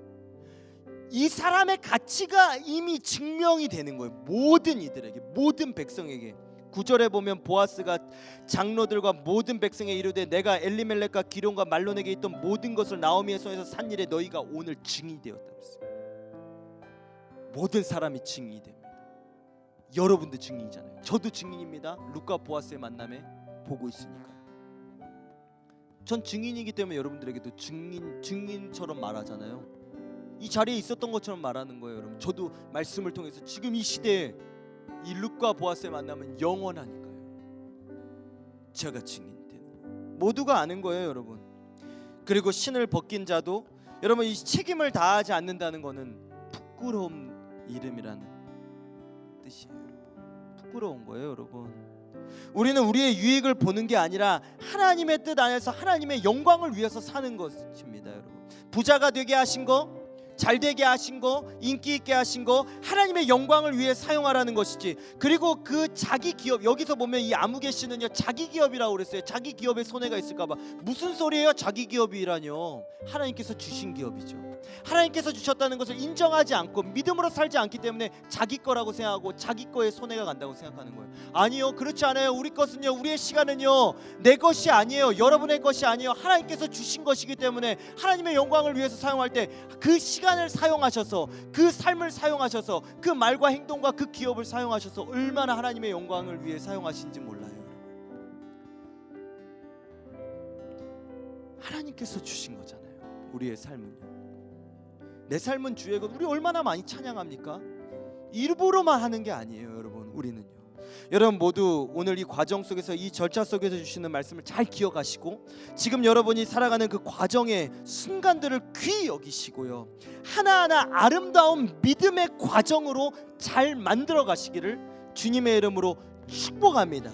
이 사람의 가치가 이미 증명이 되는 거예요. 모든 이들에게, 모든 백성에게. 9절에 보면 보아스가 장로들과 모든 백성에 이르되 내가 엘리멜렉과 기론과 말론에게 있던 모든 것을 나오미의 손에서 산 일에 너희가 오늘 증인이 되었다고 했어요. 모든 사람이 증인이 됩니다. 여러분도 증인이잖아요. 저도 증인입니다. 룻과 보아스의 만남에 보고 있으니까요. 전 증인이기 때문에 여러분들에게도 증인처럼 말하잖아요. 이 자리에 있었던 것처럼 말하는 거예요. 여러분 저도 말씀을 통해서 지금 이 시대에 이 룻과 보아스의 만남은 영원하니까요. 제가 증인되는 거예요. 모두가 아는 거예요, 여러분. 그리고 신을 벗긴 자도 여러분 이 책임을 다하지 않는다는 것은 부끄러운 이름이라는 뜻이에요. 부끄러운 거예요, 여러분. 우리는 우리의 유익을 보는 게 아니라 하나님의 뜻 안에서 하나님의 영광을 위해서 사는 것입니다, 여러분. 부자가 되게 하신 거, 잘 되게 하신 거, 인기 있게 하신 거 하나님의 영광을 위해 사용하라는 것이지. 그리고 그 자기 기업, 여기서 보면 이 아무개 씨는요 자기 기업이라고 그랬어요. 자기 기업에 손해가 있을까 봐. 무슨 소리예요? 자기 기업이라뇨. 하나님께서 주신 기업이죠. 하나님께서 주셨다는 것을 인정하지 않고 믿음으로 살지 않기 때문에 자기 거라고 생각하고 자기 거에 손해가 간다고 생각하는 거예요. 아니요, 그렇지 않아요. 우리 것은요, 우리의 시간은요 내 것이 아니에요. 여러분의 것이 아니에요. 하나님께서 주신 것이기 때문에 하나님의 영광을 위해서 사용할 때 그 시간을 사용하셔서, 그 삶을 사용하셔서, 그 말과 행동과 그 기업을 사용하셔서 얼마나 하나님의 영광을 위해 사용하신지 몰라요. 하나님께서 주신 거잖아요. 우리의 삶은요. 내 삶은 주의 것. 우리 얼마나 많이 찬양합니까? 일부러만 하는 게 아니에요, 여러분. 우리는요. 여러분 모두 오늘 이 과정 속에서, 이 절차 속에서 주시는 말씀을 잘 기억하시고 지금 여러분이 살아가는 그 과정의 순간들을 귀히 여기시고요, 하나하나 아름다운 믿음의 과정으로 잘 만들어 가시기를 주님의 이름으로 축복합니다.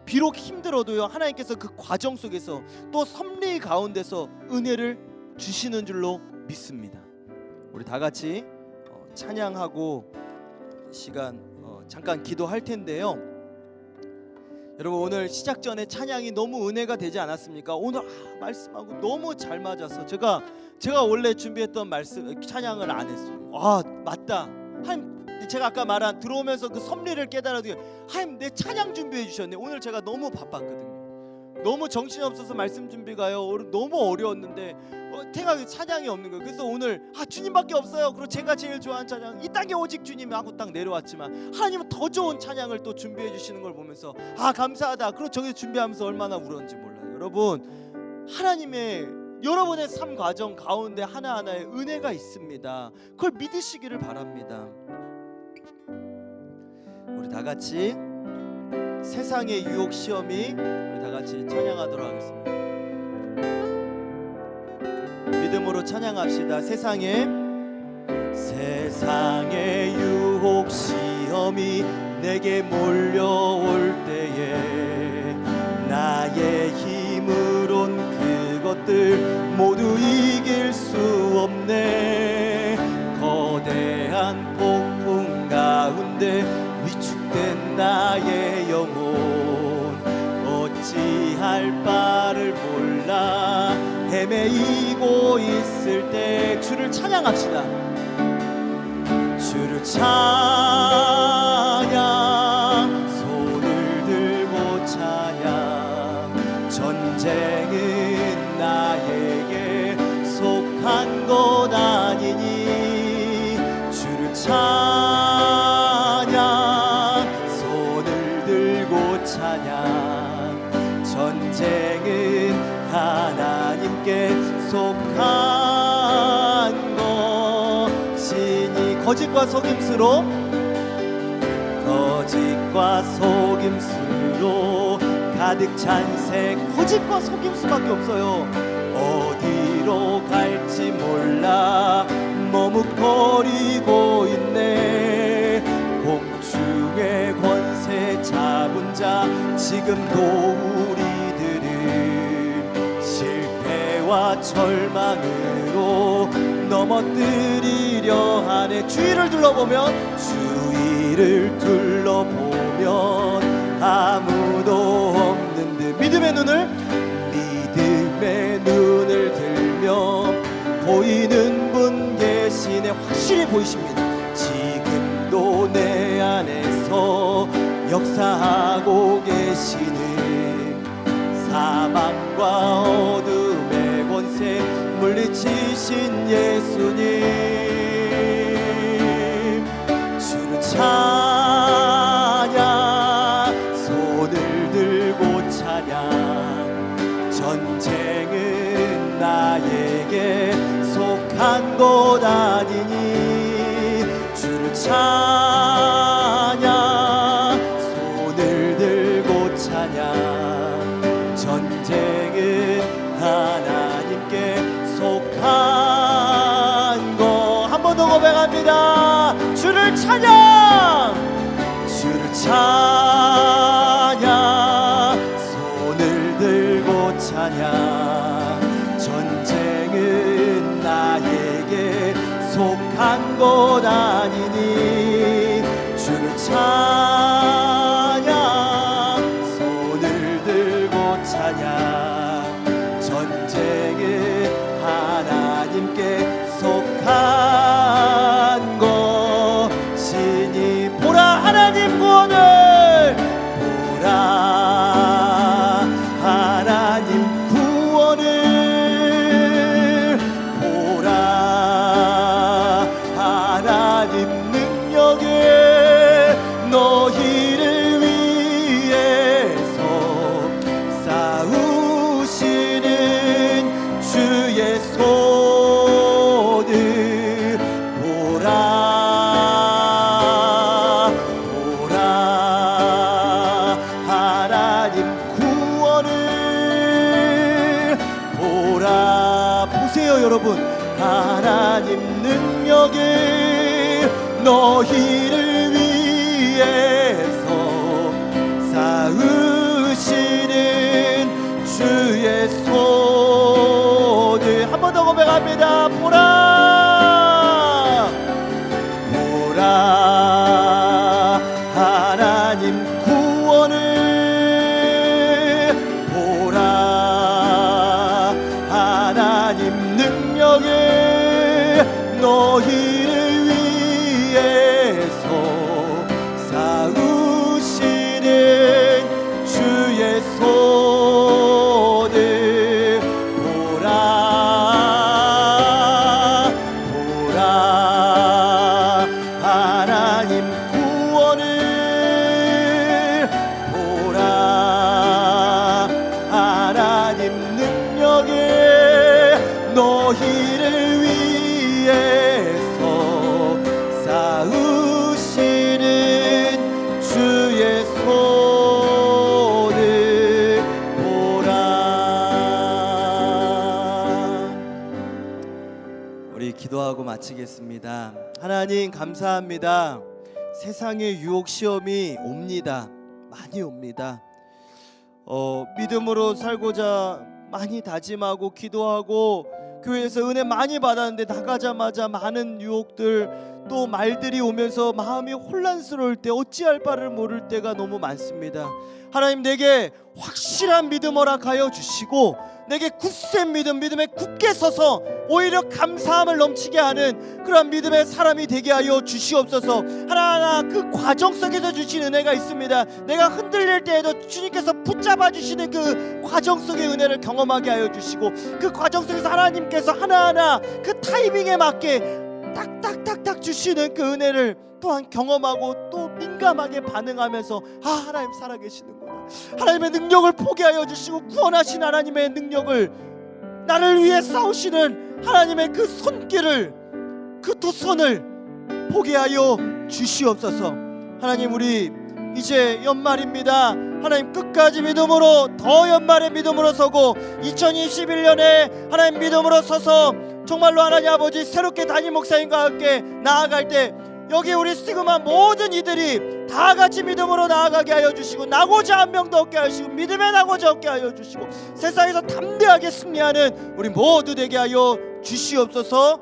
비록 힘들어도요, 하나님께서 그 과정 속에서 또 섭리 가운데서 은혜를 주시는 줄로 믿습니다. 우리 다 같이 찬양하고 시간 잠깐 기도할 텐데요. 여러분 오늘 시작 전에 찬양이 너무 은혜가 되지 않았습니까? 오늘 말씀하고 너무 잘 맞아서 제가 원래 준비했던 말씀 찬양을 안 했어요. 아 맞다. 하나님 제가 아까 말한 들어오면서 그 섭리를 깨달아도 하나님 내 찬양 준비해 주셨네. 오늘 제가 너무 바빴거든요. 너무 정신없어서 말씀 준비가요 너무 어려웠는데 생각에 찬양이 없는 거예요. 그래서 오늘 주님밖에 없어요. 그리고 제가 제일 좋아하는 찬양 이 땅에 오직 주님 하고 딱 내려왔지만 하나님은 더 좋은 찬양을 또 준비해 주시는 걸 보면서 감사하다. 그리고 저기서 준비하면서 얼마나 울었는지 몰라요. 여러분 하나님의 여러분의 삶 과정 가운데 하나하나의 은혜가 있습니다. 그걸 믿으시기를 바랍니다. 우리 다 같이 세상의 유혹 시험이 우리 다 같이 찬양하도록 하겠습니다. 믿음으로 찬양합시다. 세상의 유혹 시험이 내게 몰려올 때에 나의 힘으론 그것들 모두 이길 수 없네. 거대한 폭풍 가운데 위축된 나의 영혼 어찌할 바를 몰라 헤매이고 있을 때 주를 찬양합시다. 주를 찬양 손을 들고 찬양 전쟁은 나에게 속한 것 아니니 주를 찬양 손을 들고 찬양 전쟁은 하나님께 속한 것이니 거짓과 속임수로 가득 찬 새 거짓과 속임수밖에 없어요. 어디로 갈지 몰라 머뭇거리고 있네. 공중의 권세 잡은 자 지금도 우리들을 실패와 절망으로 넘어뜨리려 하네. 주위를 둘러보면 아무도 없는 듯 믿음의 눈을 들면 보이는 분 계시네. 확실히 보이십니다. 지금도 내 안에서 역사하고 계시는 사망과 어둠의 권세 물리치신 예수님 주를 찬양 손을 들고 찬양 전쟁은 나에게 속한 것 아니니 주를 찬양 손을 들고 찬양 전쟁은 하나님께 속한 것. 한 번 더 고백합니다. 주를 찬양 손을 들고 찬양 전쟁은 나에게 속한 것 아니니 주를 찬양 손을 들고 찬양 전쟁은 하나님께 속한 것이니 보라 하나님 구원을 보라 하나님 구원을 보라 하나님 능력을 너희를 위해서 싸우시는 주의 손을 보라 하나님 구원을 보라. 보세요 여러분 하나님 능력을 너희를 위해서 싸우시는 주의 손을 한 번 더 고백합니다. 보라 너희를 위해서 싸우시는 주의 손을 보라 보라 하나님 구원을 보라 하나님 능력을 너희를 위해서 싸우시는 주의 손을 보라. 우리 기도하고 마치겠습니다. 하나님 감사합니다. 세상에 유혹 시험이 옵니다. 많이 옵니다. 믿음으로 살고자 많이 다짐하고 기도하고 교회에서 은혜 많이 받았는데 나가자마자 많은 유혹들 또 말들이 오면서 마음이 혼란스러울 때 어찌할 바를 모를 때가 너무 많습니다. 하나님 내게 확실한 믿음 허락하여 주시고 내게 굳센 믿음에 굳게 서서 오히려 감사함을 넘치게 하는 그런 믿음의 사람이 되게 하여 주시옵소서. 하나하나 그 과정 속에서 주신 은혜가 있습니다. 내가 흔들릴 때에도 주님께서 붙잡아 주시는 그 과정 속의 은혜를 경험하게 하여 주시고 그 과정 속에서 하나님께서 하나하나 그 타이밍에 맞게 딱딱딱딱 주시는 그 은혜를 또한 경험하고 또 민감하게 반응하면서 하나님 살아계시는구나, 하나님의 능력을 포기하여 주시고 구원하신 하나님의 능력을, 나를 위해 싸우시는 하나님의 그 손길을, 그 두 손을 포기하여 주시옵소서. 하나님 우리 이제 연말입니다. 하나님 끝까지 믿음으로, 더 연말의 믿음으로 서고 2021년에 하나님 믿음으로 서서 정말로 하나님 아버지 새롭게 담임 목사님과 함께 나아갈 때 여기 우리 스티그마 모든 이들이 다 같이 믿음으로 나아가게 하여 주시고 나고자 한 명도 없게 하시고 믿음의 나고자 없게 하여 주시고 세상에서 담대하게 승리하는 우리 모두 되게 하여 주시옵소서.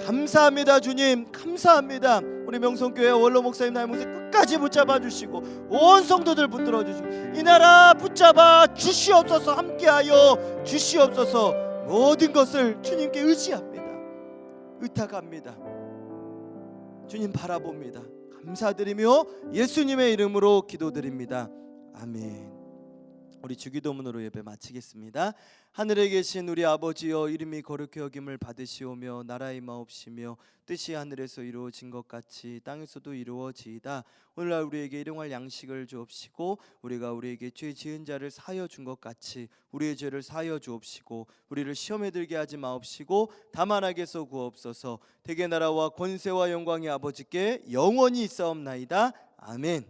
감사합니다 주님, 감사합니다. 우리 명성교회 원로 목사님 나의 목사 끝까지 붙잡아 주시고 온 성도들 붙들어 주시고 이 나라 붙잡아 주시옵소서. 함께하여 주시옵소서. 모든 것을 주님께 의지합니다. 의탁합니다. 주님 바라봅니다. 감사드리며 예수님의 이름으로 기도드립니다. 아멘. 우리 주기도문으로 예배 마치겠습니다. 하늘에 계신 우리 아버지여, 이름이 거룩히 여김을 받으시오며 나라의 마옵시며 뜻이 하늘에서 이루어진 것 같이 땅에서도 이루어지이다. 오늘날 우리에게 일용할 양식을 주옵시고 우리가 우리에게 죄 지은 자를 사하여 준 것 같이 우리의 죄를 사하여 주옵시고 우리를 시험에 들게 하지 마옵시고 다만 악에서 구하옵소서. 대개 나라와 권세와 영광이 아버지께 영원히 있사옵나이다. 아멘.